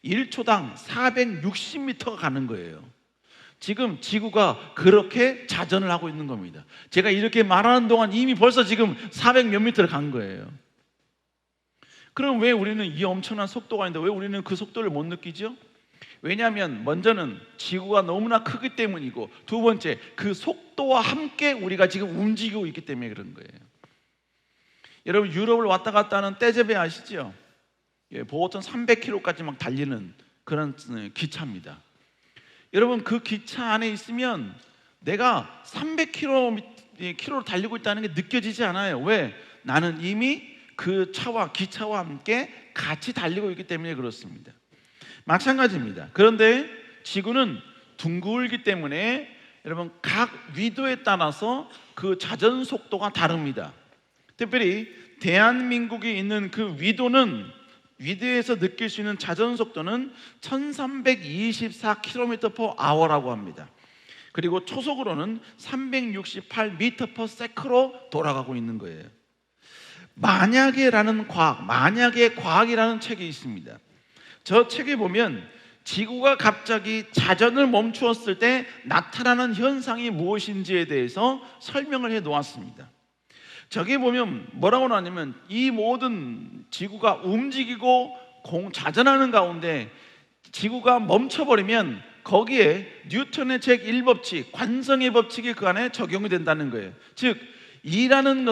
Speaker 2: 1초당 460m가 가는 거예요. 지금 지구가 그렇게 자전을 하고 있는 겁니다. 제가 이렇게 말하는 동안 이미 벌써 지금 400 몇 미터를 간 거예요. 그럼 왜 우리는 이 엄청난 속도가 있는데 왜 우리는 그 속도를 못 느끼죠? 왜냐하면 먼저는 지구가 너무나 크기 때문이고, 두 번째 그 속도와 함께 우리가 지금 움직이고 있기 때문에 그런 거예요. 여러분, 유럽을 왔다 갔다 하는 떼제베 아시죠? 보통 300km까지 막 달리는 그런 기차입니다. 여러분, 그 기차 안에 있으면 내가 300km를 달리고 있다는 게 느껴지지 않아요. 왜? 나는 이미 그 기차와 함께 같이 달리고 있기 때문에 그렇습니다. 마찬가지입니다. 그런데 지구는 둥글기 때문에 여러분 각 위도에 따라서 그 자전 속도가 다릅니다. 특별히 대한민국이 있는 그 위도에서 느낄 수 있는 자전 속도는 1324km/h라고 합니다. 그리고 초속으로는 368m/s로 돌아가고 있는 거예요. 만약의 과학이라는 책이 있습니다. 저 책에 보면 지구가 갑자기 자전을 멈추었을 때 나타나는 현상이 무엇인지에 대해서 설명을 해 놓았습니다. 저기 보면 뭐라고 하냐면 이 모든 지구가 움직이고 자전하는 가운데 지구가 멈춰버리면 거기에 뉴턴의 제1법칙, 관성의 법칙이 그 안에 적용이 된다는 거예요. 즉 일하는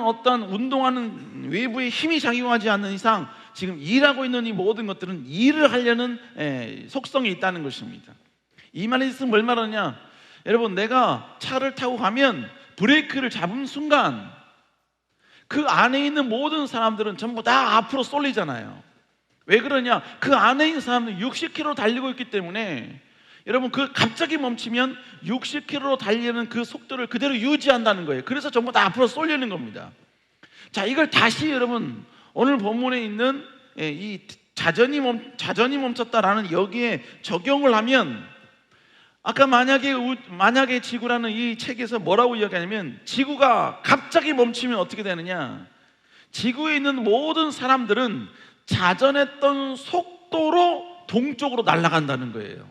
Speaker 2: 어떤 운동하는 외부의 힘이 작용하지 않는 이상 지금 일하고 있는 이 모든 것들은 일을 하려는 속성이 있다는 것입니다. 이 말이 있으면 뭘 말하냐? 여러분, 내가 차를 타고 가면 브레이크를 잡은 순간 그 안에 있는 모든 사람들은 전부 다 앞으로 쏠리잖아요. 왜 그러냐? 그 안에 있는 사람들은 60km 달리고 있기 때문에 여러분, 그 갑자기 멈추면 60km로 달리는 그 속도를 그대로 유지한다는 거예요. 그래서 전부 다 앞으로 쏠리는 겁니다. 자, 이걸 다시 여러분 오늘 본문에 있는 이 자전이 멈췄다라는 여기에 적용을 하면, 아까 만약에 지구라는 이 책에서 뭐라고 이야기하냐면, 지구가 갑자기 멈추면 어떻게 되느냐? 지구에 있는 모든 사람들은 자전했던 속도로 동쪽으로 날아간다는 거예요.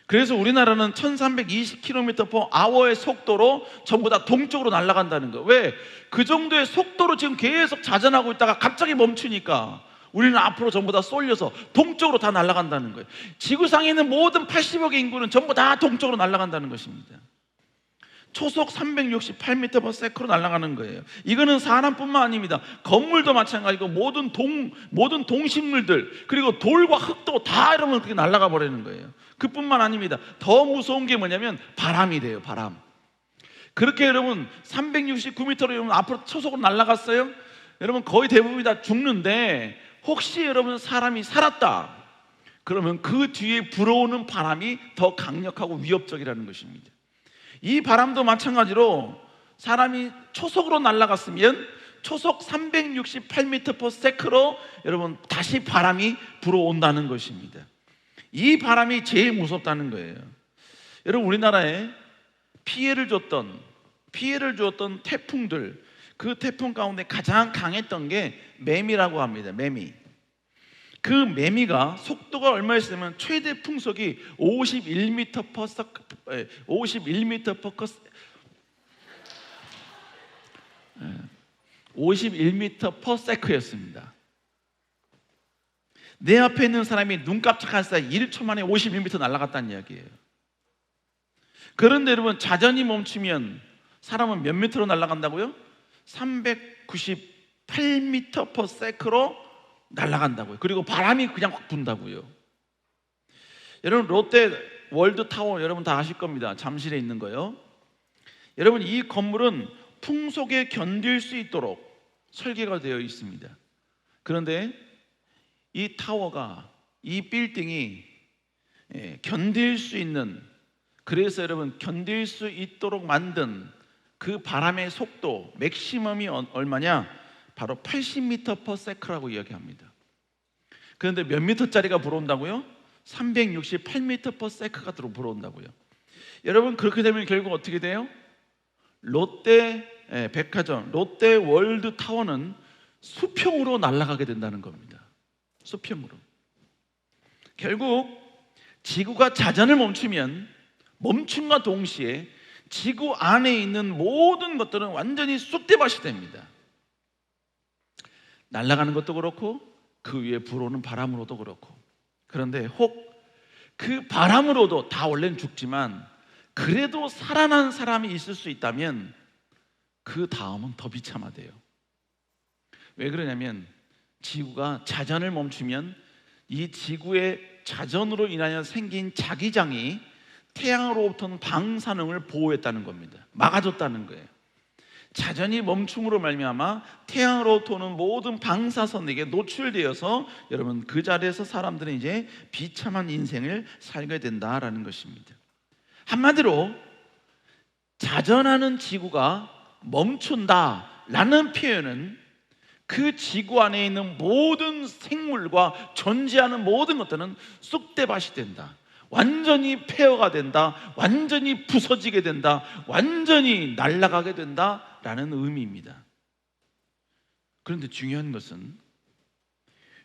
Speaker 2: 그래서 우리나라는 1320km/h의 속도로 전부 다 동쪽으로 날아간다는 거예요. 왜? 그 정도의 속도로 지금 계속 자전하고 있다가 갑자기 멈추니까 우리는 앞으로 전부 다 쏠려서 동쪽으로 다 날아간다는 거예요. 지구상에 있는 모든 80억의 인구는 전부 다 동쪽으로 날아간다는 것입니다. 초속 368m/s로 날아가는 거예요. 이거는 사람뿐만 아닙니다. 건물도 마찬가지고 모든 동식물들, 그리고 돌과 흙도 다 여러분 그렇게 날아가 버리는 거예요. 그뿐만 아닙니다. 더 무서운 게 뭐냐면 바람이 돼요. 바람. 그렇게 여러분 369m로 여러분 앞으로 초속으로 날아갔어요. 여러분 거의 대부분이 다 죽는데, 혹시 여러분 사람이 살았다 그러면 그 뒤에 불어오는 바람이 더 강력하고 위협적이라는 것입니다. 이 바람도 마찬가지로 사람이 초속으로 날아갔으면 초속 368m/s로 여러분 다시 바람이 불어온다는 것입니다. 이 바람이 제일 무섭다는 거예요. 여러분, 우리나라에 피해를 줬던 태풍들, 그 태풍 가운데 가장 강했던 게 매미라고 합니다. 매미. 그 매미가 속도가 얼마였냐면 최대 풍속이 51m/s였습니다. 내 앞에 있는 사람이 눈 깜짝할 사이 1초 만에 51m 날아갔다는 이야기예요. 그런데 여러분, 자전이 멈추면 사람은 몇 미터로 날아간다고요? 398m/s로 날아간다고요. 그리고 바람이 그냥 확 분다고요. 여러분, 롯데 월드타워 여러분 다 아실 겁니다. 잠실에 있는 거요. 여러분, 이 건물은 풍속에 견딜 수 있도록 설계가 되어 있습니다. 그런데 이 타워가, 이 빌딩이 견딜 수 있는, 그래서 여러분 견딜 수 있도록 만든 그 바람의 속도 맥시멈이 얼마냐? 바로 80m/s라고 이야기합니다. 그런데 몇 미터짜리가 불어온다고요? 368m/s가 불어온다고요. 여러분, 그렇게 되면 결국 어떻게 돼요? 롯데 백화점, 롯데 월드타워는 수평으로 날아가게 된다는 겁니다. 수평으로. 결국 지구가 자전을 멈춤과 동시에 지구 안에 있는 모든 것들은 완전히 쑥대밭이 됩니다. 날아가는 것도 그렇고 그 위에 불어오는 바람으로도 그렇고. 그런데 혹 그 바람으로도 다 원래는 죽지만 그래도 살아난 사람이 있을 수 있다면 그 다음은 더 비참하대요. 왜 그러냐면 지구가 자전을 멈추면 이 지구의 자전으로 인하여 생긴 자기장이 태양으로부터는 방사능을 보호했다는 겁니다. 막아줬다는 거예요. 자전이 멈춤으로 말미암아 태양으로부터 오는 모든 방사선에게 노출되어서 여러분 그 자리에서 사람들은 이제 비참한 인생을 살게 된다라는 것입니다. 한마디로 자전하는 지구가 멈춘다라는 표현은 그 지구 안에 있는 모든 생물과 존재하는 모든 것들은 쑥대밭이 된다, 완전히 폐허가 된다, 완전히 부서지게 된다, 완전히 날아가게 된다라는 의미입니다. 그런데 중요한 것은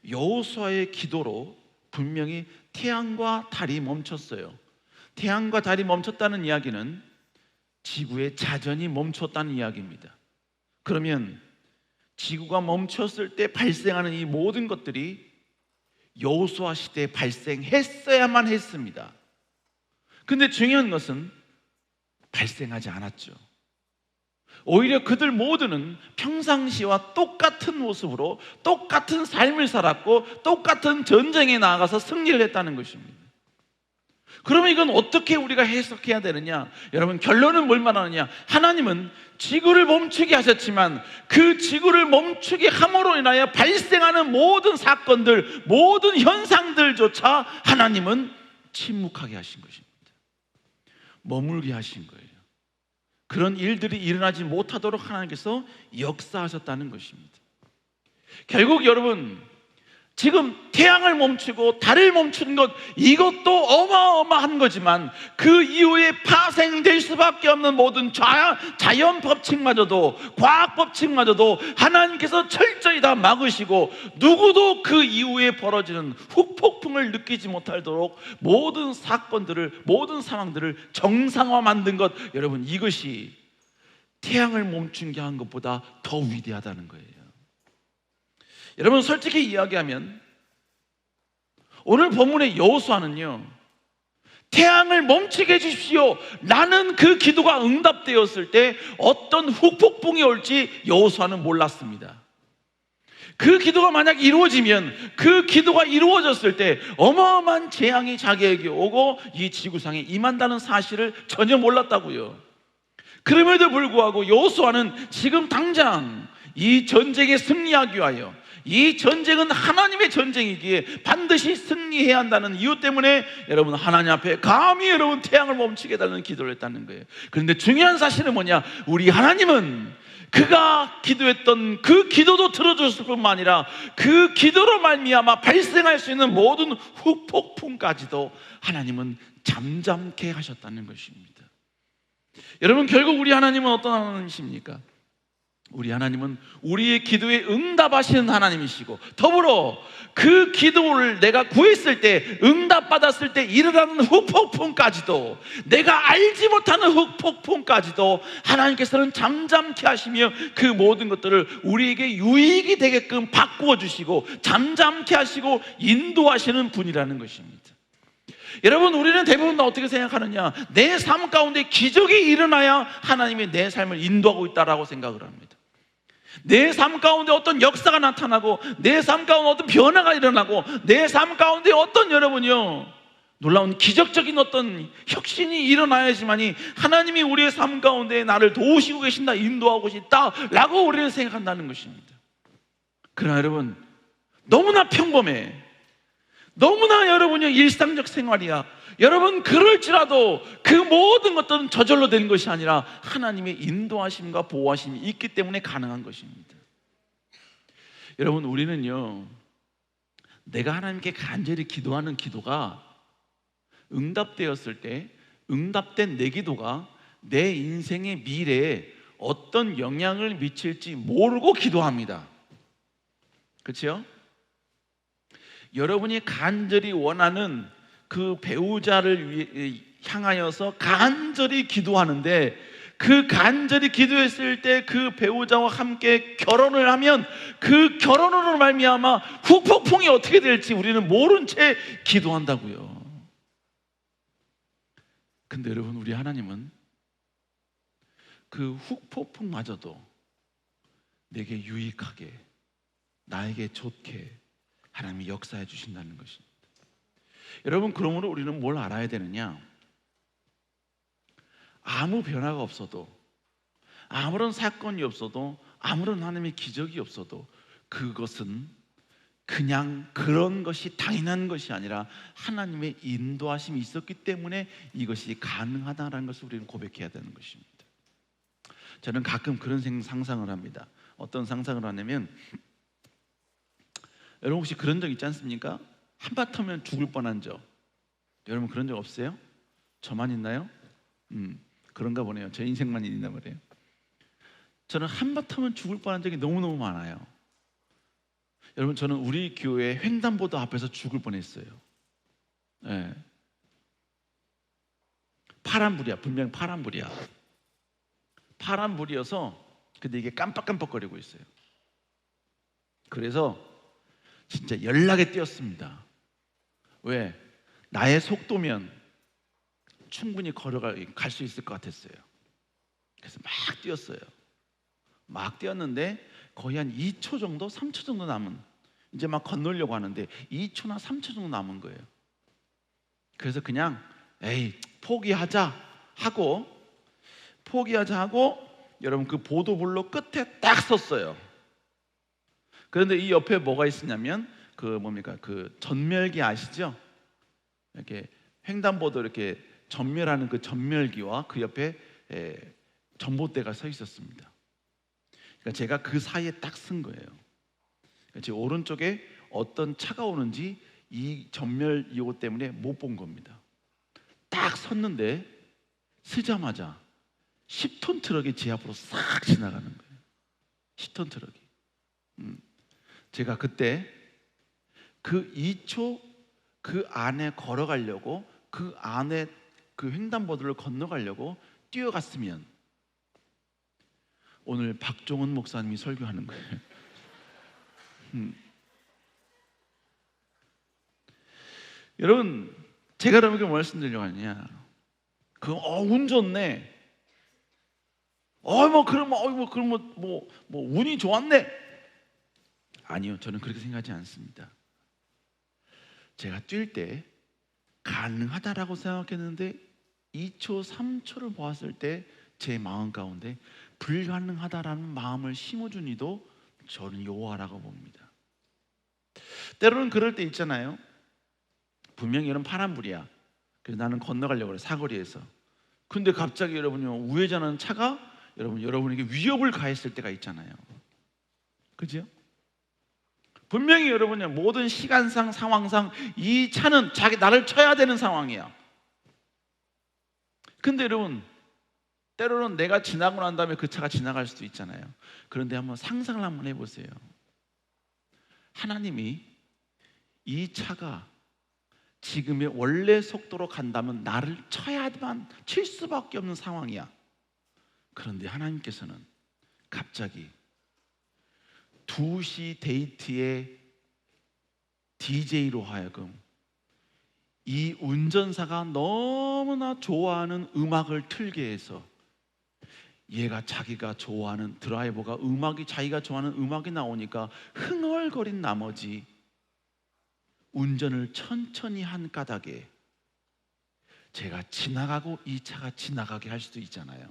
Speaker 2: 여호수아의 기도로 분명히 태양과 달이 멈췄어요. 태양과 달이 멈췄다는 이야기는 지구의 자전이 멈췄다는 이야기입니다. 그러면 지구가 멈췄을 때 발생하는 이 모든 것들이 여호수아 시대에 발생했어야만 했습니다. 근데 중요한 것은 발생하지 않았죠. 오히려 그들 모두는 평상시와 똑같은 모습으로 똑같은 삶을 살았고 똑같은 전쟁에 나아가서 승리를 했다는 것입니다. 그러면 이건 어떻게 우리가 해석해야 되느냐? 여러분, 결론은 뭘 말하느냐? 하나님은 지구를 멈추게 하셨지만 그 지구를 멈추게 함으로 인하여 발생하는 모든 사건들, 모든 현상들조차 하나님은 침묵하게 하신 것입니다. 머물게 하신 거예요. 그런 일들이 일어나지 못하도록 하나님께서 역사하셨다는 것입니다. 결국 여러분, 지금 태양을 멈추고 달을 멈추는 것, 이것도 어마어마한 거지만 그 이후에 파생될 수밖에 없는 모든 자연 법칙마저도, 과학 법칙마저도 하나님께서 철저히 다 막으시고 누구도 그 이후에 벌어지는 후폭풍을 느끼지 못하도록 모든 사건들을, 모든 상황들을 정상화 만든 것, 여러분, 이것이 태양을 멈춘게 한 것보다 더 위대하다는 거예요. 여러분, 솔직히 이야기하면 오늘 본문의 여호수아는요, 태양을 멈추게 해주십시오 라는 그 기도가 응답되었을 때 어떤 후폭풍이 올지 여호수아는 몰랐습니다. 그 기도가 만약 이루어지면, 그 기도가 이루어졌을 때 어마어마한 재앙이 자기에게 오고 이 지구상에 임한다는 사실을 전혀 몰랐다고요. 그럼에도 불구하고 여호수아는 지금 당장 이 전쟁에 승리하기 위하여, 이 전쟁은 하나님의 전쟁이기에 반드시 승리해야 한다는 이유 때문에 여러분, 하나님 앞에 감히 여러분 태양을 멈추게 해달라는 기도를 했다는 거예요. 그런데 중요한 사실은 뭐냐? 우리 하나님은 그가 기도했던 그 기도도 들어줬을 뿐만 아니라 그 기도로 말미암아 발생할 수 있는 모든 후폭풍까지도 하나님은 잠잠케 하셨다는 것입니다. 여러분, 결국 우리 하나님은 어떤 하나님이십니까? 우리 하나님은 우리의 기도에 응답하시는 하나님이시고, 더불어 그 기도를 내가 구했을 때, 응답받았을 때 일어나는 후폭풍까지도, 내가 알지 못하는 후폭풍까지도 하나님께서는 잠잠케 하시며 그 모든 것들을 우리에게 유익이 되게끔 바꾸어 주시고 잠잠케 하시고 인도하시는 분이라는 것입니다. 여러분, 우리는 대부분 어떻게 생각하느냐? 내 삶 가운데 기적이 일어나야 하나님이 내 삶을 인도하고 있다라고 생각을 합니다. 내 삶 가운데 어떤 역사가 나타나고, 내 삶 가운데 어떤 변화가 일어나고, 내 삶 가운데 어떤, 여러분요, 놀라운 기적적인 어떤 혁신이 일어나야지만이 하나님이 우리의 삶 가운데 나를 도우시고 계신다, 인도하고 있다라고 우리는 생각한다는 것입니다. 그러나 여러분, 너무나 평범해, 너무나 여러분이 일상적 생활이야. 여러분, 그럴지라도 그 모든 것들은 저절로 되는 것이 아니라 하나님의 인도하심과 보호하심이 있기 때문에 가능한 것입니다. 여러분, 우리는요, 내가 하나님께 간절히 기도하는 기도가 응답되었을 때, 응답된 내 기도가 내 인생의 미래에 어떤 영향을 미칠지 모르고 기도합니다. 그렇죠? 여러분이 간절히 원하는 그 배우자를 향하여서 간절히 기도하는데, 그 간절히 기도했을 때 그 배우자와 함께 결혼을 하면 그 결혼으로 말미암아 후폭풍이 어떻게 될지 우리는 모른 채 기도한다고요. 근데 여러분, 우리 하나님은 그 후폭풍마저도 내게 유익하게, 나에게 좋게 하나님이 역사해 주신다는 것입니다. 여러분, 그러므로 우리는 뭘 알아야 되느냐? 아무 변화가 없어도, 아무런 사건이 없어도, 아무런 하나님의 기적이 없어도 그것은 그냥 그런 것이 당연한 것이 아니라 하나님의 인도하심이 있었기 때문에 이것이 가능하다는 것을 우리는 고백해야 되는 것입니다. 저는 가끔 그런 상상을 합니다. 어떤 상상을 하냐면, 여러분 혹시 그런 적 있지 않습니까? 한바탕면 죽을 뻔한 적. 여러분 그런 적 없어요? 저만 있나요? 그런가 보네요. 제 인생만 있나 보네요. 저는 한바탕면 죽을 뻔한 적이 너무너무 많아요. 여러분, 저는 우리 교회 횡단보도 앞에서 죽을 뻔했어요. 네. 파란불이야. 분명 파란불이야. 파란불이어서 근데 이게 깜빡깜빡거리고 있어요. 그래서 진짜 연락에 뛰었습니다. 왜? 나의 속도면 충분히 갈 수 있을 것 같았어요. 그래서 막 뛰었어요. 막 뛰었는데 거의 한 2초 정도, 3초 정도 남은, 이제 막 건너려고 하는데 2초나 3초 정도 남은 거예요. 그래서 그냥 에이 포기하자 하고 여러분 그 보도블록 끝에 딱 섰어요. 그런데 이 옆에 뭐가 있었냐면 그 전멸기 아시죠? 이렇게 횡단보도 이렇게 전멸하는 그 전멸기와 그 옆에 전봇대가 서 있었습니다. 그러니까 제가 그 사이에 딱 쓴 거예요. 그러니까 제 오른쪽에 어떤 차가 오는지 이 전멸 이호 때문에 못 본 겁니다. 딱 섰는데 서자마자 10톤 트럭이 제 앞으로 싹 지나가는 거예요. 10톤 트럭이. 제가 그때 그 2초 그 안에 걸어가려고, 그 안에 그 횡단보도를 건너가려고 뛰어갔으면 오늘 박종훈 목사님이 설교하는 거예요. 여러분, 제가 여러분께 말씀드리려고 하느냐, 운 좋네. 그럼 운이 좋았네. 아니요, 저는 그렇게 생각하지 않습니다. 제가 뛸 때 가능하다라고 생각했는데 2초, 3초를 보았을 때 제 마음 가운데 불가능하다라는 마음을 심어준 이도 저는 여호와라고 봅니다. 때로는 그럴 때 있잖아요. 분명히 이런 파란불이야. 그래서 나는 건너가려고 그래, 사거리에서. 근데 갑자기 여러분요, 우회전하는 차가 여러분에게 위협을 가했을 때가 있잖아요. 그죠? 분명히 여러분요, 모든 시간상 상황상 이 차는 나를 쳐야 되는 상황이야. 근데 여러분, 때로는 내가 지나고 난 다음에 그 차가 지나갈 수도 있잖아요. 그런데 한번 상상을 한번 해보세요. 하나님이 이 차가 지금의 원래 속도로 간다면 나를 쳐야만 칠 수밖에 없는 상황이야. 그런데 하나님께서는 갑자기 2시 데이트의 DJ로 하여금 이 운전사가 너무나 좋아하는 음악을 틀게 해서 자기가 좋아하는 드라이버가 자기가 좋아하는 음악이 나오니까 흥얼거린 나머지 운전을 천천히 한 까닭에 제가 지나가고 이 차가 지나가게 할 수도 있잖아요.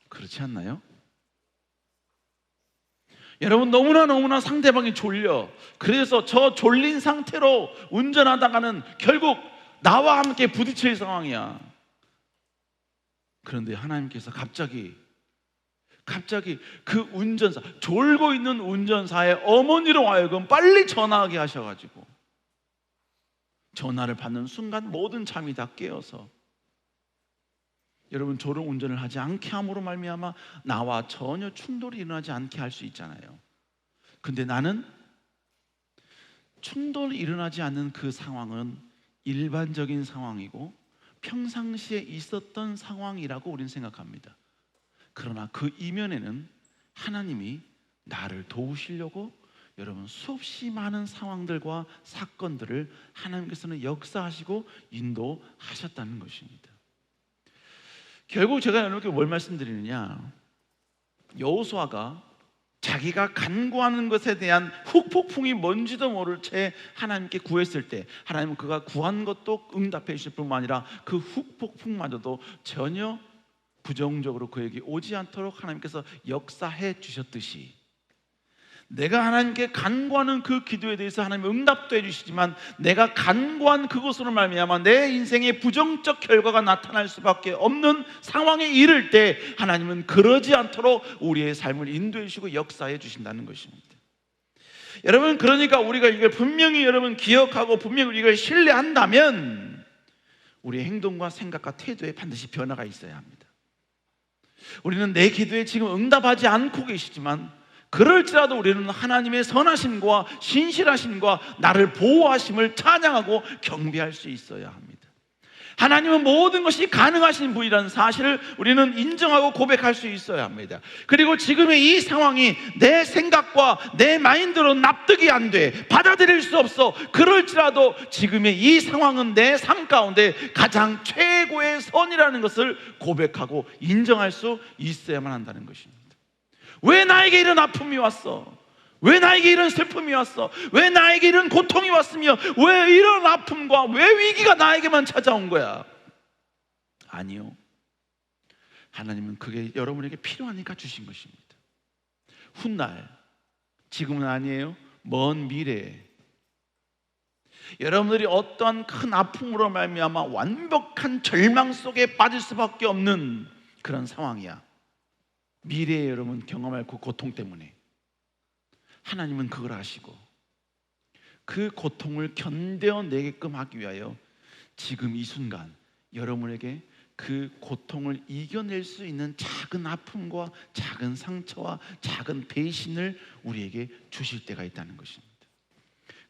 Speaker 2: 그렇지 않나요? 여러분, 너무나 상대방이 졸려. 그래서 저 졸린 상태로 운전하다가는 결국 나와 함께 부딪힐 상황이야. 그런데 하나님께서 갑자기 그 운전사, 졸고 있는 운전사의 어머니로 하여금 빨리 전화하게 하셔가지고 전화를 받는 순간 모든 잠이 다 깨어서 여러분, 졸음 운전을 하지 않게 함으로 말미암아 나와 전혀 충돌이 일어나지 않게 할 수 있잖아요. 근데 나는 충돌이 일어나지 않는 그 상황은 일반적인 상황이고 평상시에 있었던 상황이라고 우리는 생각합니다. 그러나 그 이면에는 하나님이 나를 도우시려고 여러분 수없이 많은 상황들과 사건들을 하나님께서는 역사하시고 인도하셨다는 것입니다. 결국 제가 여러분께 뭘 말씀드리느냐, 여호수아가 자기가 간구하는 것에 대한 후폭풍이 뭔지도 모를 채 하나님께 구했을 때 하나님은 그가 구한 것도 응답해 주실 뿐만 아니라 그 후폭풍마저도 전혀 부정적으로 그에게 오지 않도록 하나님께서 역사해 주셨듯이 내가 하나님께 간구하는 그 기도에 대해서 하나님 응답도 해주시지만 내가 간구한 그것으로 말미암아 내 인생의 부정적 결과가 나타날 수밖에 없는 상황에 이를 때 하나님은 그러지 않도록 우리의 삶을 인도해 주시고 역사해 주신다는 것입니다. 여러분, 그러니까 우리가 이걸 분명히 여러분 기억하고 분명히 이걸 신뢰한다면 우리의 행동과 생각과 태도에 반드시 변화가 있어야 합니다. 우리는 내 기도에 지금 응답하지 않고 계시지만 그럴지라도 우리는 하나님의 선하심과 신실하심과 나를 보호하심을 찬양하고 경배할 수 있어야 합니다. 하나님은 모든 것이 가능하신 분이라는 사실을 우리는 인정하고 고백할 수 있어야 합니다. 그리고 지금의 이 상황이 내 생각과 내 마인드로 납득이 안 돼, 받아들일 수 없어. 그럴지라도 지금의 이 상황은 내 삶 가운데 가장 최고의 선이라는 것을 고백하고 인정할 수 있어야만 한다는 것입니다. 왜 나에게 이런 아픔이 왔어? 왜 나에게 이런 슬픔이 왔어? 왜 나에게 이런 고통이 왔으며 왜 이런 아픔과 왜 위기가 나에게만 찾아온 거야? 아니요, 하나님은 그게 여러분에게 필요하니까 주신 것입니다. 훗날, 지금은 아니에요, 먼 미래에 여러분들이 어떠한 큰 아픔으로 말미암아 완벽한 절망 속에 빠질 수밖에 없는 그런 상황이야. 미래에 여러분 경험할 그 고통 때문에 하나님은 그걸 아시고 그 고통을 견뎌내게끔 하기 위하여 지금 이 순간 여러분에게 그 고통을 이겨낼 수 있는 작은 아픔과 작은 상처와 작은 배신을 우리에게 주실 때가 있다는 것입니다.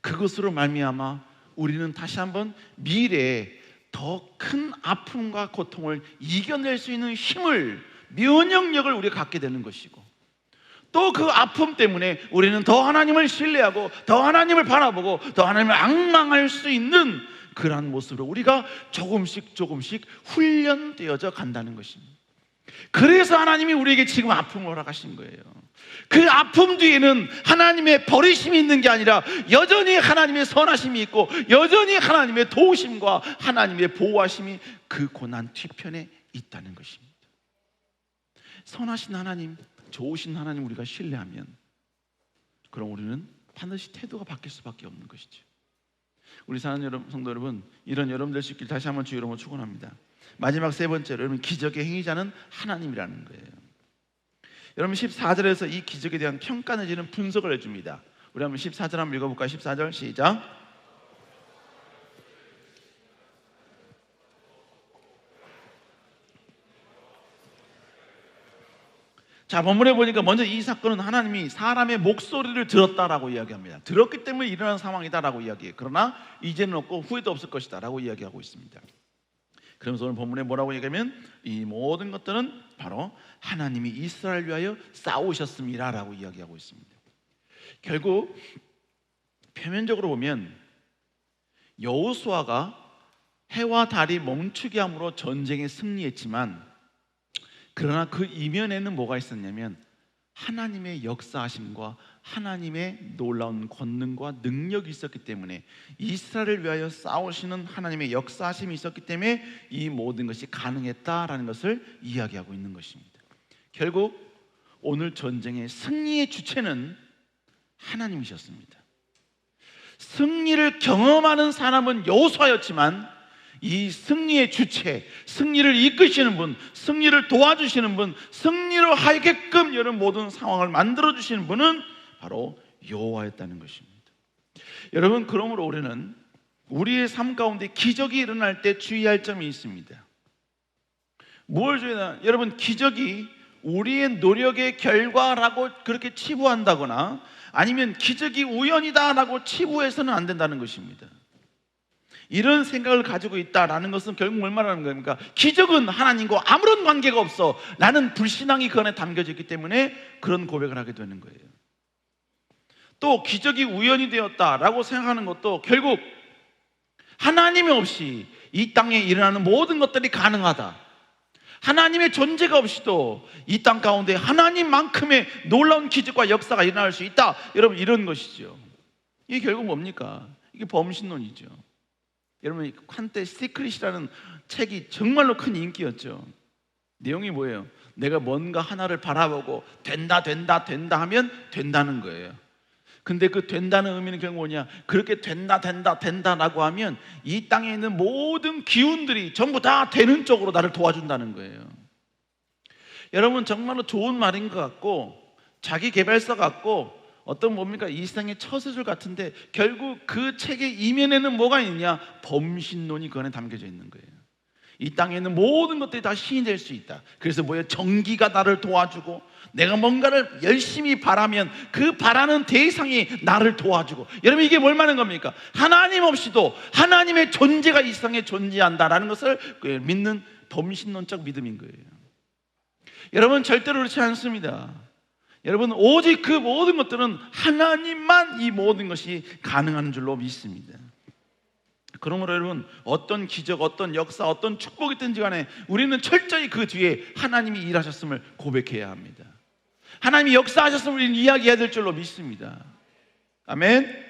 Speaker 2: 그것으로 말미암아 우리는 다시 한번 미래에 더 큰 아픔과 고통을 이겨낼 수 있는 힘을, 면역력을 우리가 갖게 되는 것이고, 또 그 아픔 때문에 우리는 더 하나님을 신뢰하고 더 하나님을 바라보고 더 하나님을 앙망할 수 있는 그러한 모습으로 우리가 조금씩 훈련되어져 간다는 것입니다. 그래서 하나님이 우리에게 지금 아픔을 허락하신 거예요. 그 아픔 뒤에는 하나님의 버리심이 있는 게 아니라 여전히 하나님의 선하심이 있고 여전히 하나님의 도우심과 하나님의 보호하심이 그 고난 뒤편에 있다는 것입니다. 선하신 하나님, 좋으신 하나님 우리가 신뢰하면 그럼 우리는 반드시 태도가 바뀔 수밖에 없는 것이죠. 우리 사랑하는 성도 여러분, 이런 여러분 될 수 있길 다시 한번 주 이름으로 축원합니다. 마지막 세 번째로 여러분, 기적의 행위자는 하나님이라는 거예요. 여러분 14절에서 이 기적에 대한 평가 내지는 분석을 해줍니다. 우리 한번 14절 한번 읽어볼까요? 14절 시작. 자, 본문에 보니까 먼저 이 사건은 하나님이 사람의 목소리를 들었다라고 이야기합니다. 들었기 때문에 일어난 상황이다라고 이야기해요. 그러나 이제는 없고 후회도 없을 것이다 라고 이야기하고 있습니다. 그러면서 오늘 본문에 뭐라고 얘기하면 이 모든 것들은 바로 하나님이 이스라엘을 위하여 싸우셨습니다 라고 이야기하고 있습니다. 결국 표면적으로 보면 여호수아가 해와 달이 멈추게 함으로 전쟁에 승리했지만, 그러나 그 이면에는 뭐가 있었냐면 하나님의 역사하심과 하나님의 놀라운 권능과 능력이 있었기 때문에, 이스라엘을 위하여 싸우시는 하나님의 역사하심이 있었기 때문에 이 모든 것이 가능했다라는 것을 이야기하고 있는 것입니다. 결국 오늘 전쟁의 승리의 주체는 하나님이셨습니다. 승리를 경험하는 사람은 여호수아였지만 이 승리의 주체, 승리를 이끄시는 분, 승리를 도와주시는 분, 승리로 하게끔 이런 모든 상황을 만들어주시는 분은 바로 여호와였다는 것입니다. 여러분, 그러므로 우리는 우리의 삶 가운데 기적이 일어날 때 주의할 점이 있습니다. 뭘 주의하나? 여러분, 기적이 우리의 노력의 결과라고 그렇게 치부한다거나 아니면 기적이 우연이다라고 치부해서는 안 된다는 것입니다. 이런 생각을 가지고 있다라는 것은 결국 뭘 말하는 겁니까? 기적은 하나님과 아무런 관계가 없어. 나는 불신앙이 그 안에 담겨져 있기 때문에 그런 고백을 하게 되는 거예요. 또 기적이 우연이 되었다라고 생각하는 것도 결국 하나님이 없이 이 땅에 일어나는 모든 것들이 가능하다. 하나님의 존재가 없이도 이 땅 가운데 하나님만큼의 놀라운 기적과 역사가 일어날 수 있다. 여러분, 이런 것이죠. 이게 결국 뭡니까? 이게 범신론이죠. 여러분, 한때 시크릿이라는 책이 정말로 큰 인기였죠. 내용이 뭐예요? 내가 뭔가 하나를 바라보고 된다 하면 된다는 거예요. 근데 그 된다는 의미는 결국 뭐냐? 그렇게 된다라고 하면 이 땅에 있는 모든 기운들이 전부 다 되는 쪽으로 나를 도와준다는 거예요. 여러분, 정말로 좋은 말인 것 같고 자기 개발서 같고 어떤 뭡니까? 이 세상의 처세술 같은데 결국 그 책의 이면에는 뭐가 있냐? 범신론이 그 안에 담겨져 있는 거예요. 이 땅에 있는 모든 것들이 다 신이 될 수 있다. 그래서 뭐예요? 정기가 나를 도와주고 내가 뭔가를 열심히 바라면 그 바라는 대상이 나를 도와주고. 여러분, 이게 뭘 말하는 겁니까? 하나님 없이도 하나님의 존재가 이 세상에 존재한다라는 것을 믿는 범신론적 믿음인 거예요. 여러분, 절대로 그렇지 않습니다. 여러분, 오직 그 모든 것들은 하나님만 이 모든 것이 가능한 줄로 믿습니다. 그러므로 여러분, 어떤 기적, 어떤 역사, 어떤 축복이 있든지 간에 우리는 철저히 그 뒤에 하나님이 일하셨음을 고백해야 합니다. 하나님이 역사하셨으면 우리는 이야기해야 될 줄로 믿습니다. 아멘.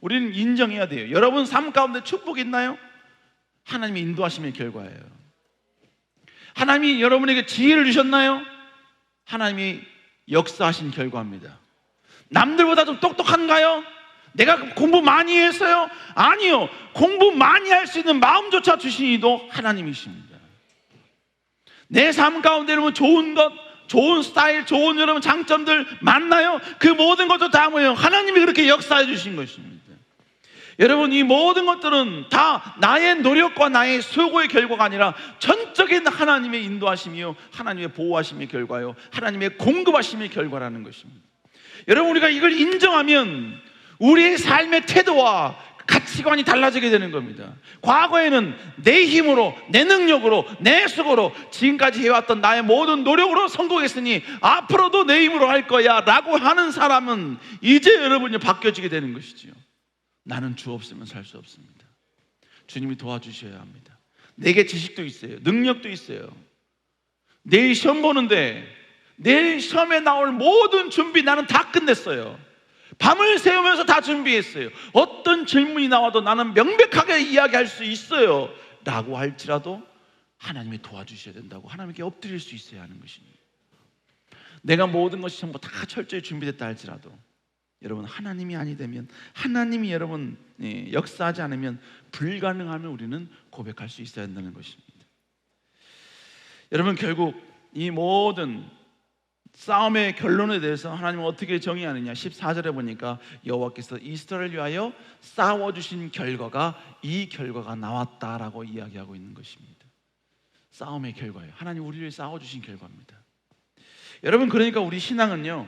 Speaker 2: 우리는 인정해야 돼요. 여러분 삶 가운데 축복이 있나요? 하나님의 인도하심의 결과예요. 하나님이 여러분에게 지혜를 주셨나요? 하나님이 역사하신 결과입니다. 남들보다 좀 똑똑한가요? 내가 공부 많이 했어요? 아니요. 공부 많이 할 수 있는 마음조차 주신 이도 하나님이십니다. 내 삶 가운데 여러분 좋은 것, 좋은 스타일, 좋은 여러분 장점들 많나요? 그 모든 것도 다 뭐예요? 하나님이 그렇게 역사해 주신 것입니다. 여러분 이 모든 것들은 다 나의 노력과 나의 수고의 결과가 아니라 전적인 하나님의 인도하심이요, 하나님의 보호하심의 결과요, 하나님의 공급하심의 결과라는 것입니다. 여러분 우리가 이걸 인정하면 우리의 삶의 태도와 가치관이 달라지게 되는 겁니다. 과거에는 내 힘으로, 내 능력으로, 내 수고로 지금까지 해왔던 나의 모든 노력으로 성공했으니 앞으로도 내 힘으로 할 거야 라고 하는 사람은 이제 여러분이 바뀌어지게 되는 것이지요. 나는 주 없으면 살 수 없습니다. 주님이 도와주셔야 합니다. 내게 지식도 있어요. 능력도 있어요. 내일 시험 보는데 내일 시험에 나올 모든 준비 나는 다 끝냈어요. 밤을 새우면서 다 준비했어요. 어떤 질문이 나와도 나는 명백하게 이야기할 수 있어요 라고 할지라도 하나님이 도와주셔야 된다고 하나님께 엎드릴 수 있어야 하는 것입니다. 내가 모든 것이 전부 다 철저히 준비됐다 할지라도 여러분 하나님이 아니 되면, 하나님이 여러분 역사하지 않으면 불가능하면 우리는 고백할 수 있어야 한다는 것입니다. 여러분 결국 이 모든 싸움의 결론에 대해서 하나님은 어떻게 정의하느냐, 14절에 보니까 여호와께서 이스라엘을 위하여 싸워주신 결과가 이 결과가 나왔다라고 이야기하고 있는 것입니다. 싸움의 결과예요. 하나님 우리를 싸워주신 결과입니다. 여러분 그러니까 우리 신앙은요,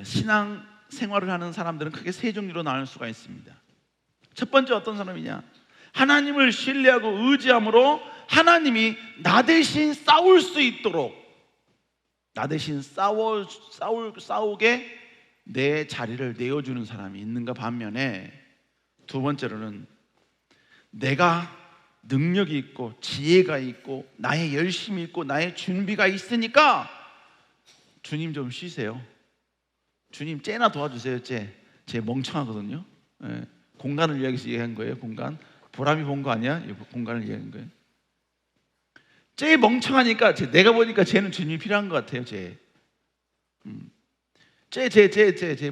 Speaker 2: 신앙 생활을 하는 사람들은 크게 세 종류로 나눌 수가 있습니다. 첫 번째 어떤 사람이냐, 하나님을 신뢰하고 의지함으로 하나님이 나 대신 싸울 수 있도록, 나 대신 싸우게 내 자리를 내어주는 사람이 있는가 반면에, 두 번째로는 내가 능력이 있고 지혜가 있고 나의 열심이 있고 나의 준비가 있으니까 주님 좀 쉬세요, 주님 쟤나 도와주세요, 쟤 멍청하거든요. 공간을 위해서 얘기한 거예요. 공간, 보람이 본 거 아니야? 공간을 얘기한 거예요. 쟤 멍청하니까 내가 보니까 쟤는 주님이 필요한 것 같아요. 쟤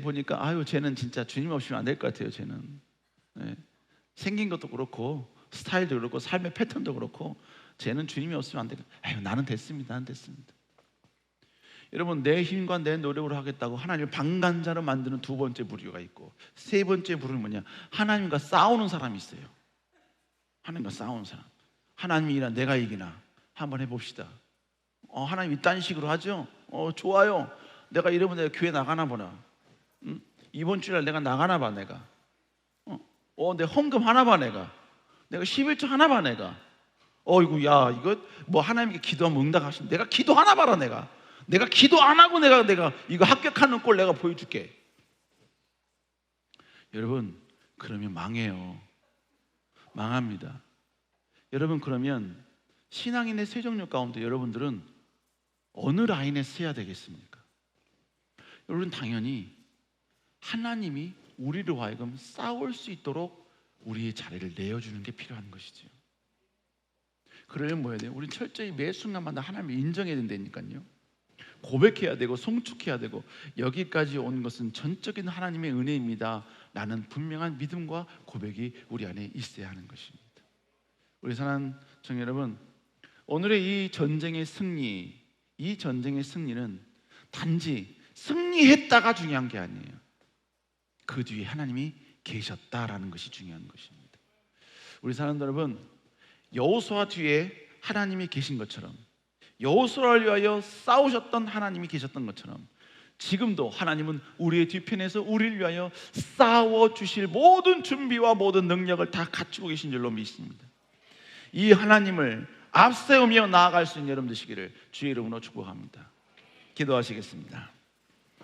Speaker 2: 보니까 아유 쟤는 진짜 주님 없이는 안 될 것 같아요. 쟤는 생긴 것도 그렇고 스타일도 그렇고 삶의 패턴도 그렇고 쟤는 주님이 없으면 안 될 것 같아요. 나는 됐습니다. 나는 됐습니다. 여러분 내 힘과 내 노력으로 하겠다고 하나님을 방관자로 만드는 두 번째 부류가 있고, 세 번째 부류는 뭐냐, 하나님과 싸우는 사람이 있어요. 하나님과 싸우는 사람. 하나님이나 내가 이기나 한번 해봅시다. 하나님 이딴 식으로 하죠? 좋아요. 내가 이러면 내가 교회 나가나 보나? 이번 주일 내가 나가나 봐. 내가 내 헌금 하나 봐. 내가 11조 하나 봐. 내가 이거 뭐 하나님께 기도하면 응답하신, 내가 기도 하나 봐라. 내가 기도 안 하고 내가 이거 합격하는 꼴 내가 보여줄게. 여러분 그러면 망해요. 망합니다. 여러분 그러면 신앙인의 세 종류 가운데 여러분들은 어느 라인에 서야 되겠습니까? 여러분 당연히 하나님이 우리로 하여금 싸울 수 있도록 우리의 자리를 내어주는 게 필요한 것이죠. 그러려면 뭐 해야 돼요? 우리는 철저히 매 순간마다 하나님을 인정해야 된다니까요. 고백해야 되고 송축해야 되고, 여기까지 온 것은 전적인 하나님의 은혜입니다 라는 분명한 믿음과 고백이 우리 안에 있어야 하는 것입니다. 우리 사랑하는 청 여러분, 오늘의 이 전쟁의 승리, 이 전쟁의 승리는 단지 승리했다가 중요한 게 아니에요. 그 뒤에 하나님이 계셨다라는 것이 중요한 것입니다. 우리 사랑하는 여러분, 여호수아 뒤에 하나님이 계신 것처럼, 여호수아를 위하여 싸우셨던 하나님이 계셨던 것처럼, 지금도 하나님은 우리의 뒤편에서 우리를 위하여 싸워주실 모든 준비와 모든 능력을 다 갖추고 계신 줄로 믿습니다. 이 하나님을 앞세우며 나아갈 수 있는 여러분 되시기를 주의 이름으로 축복합니다. 기도하시겠습니다.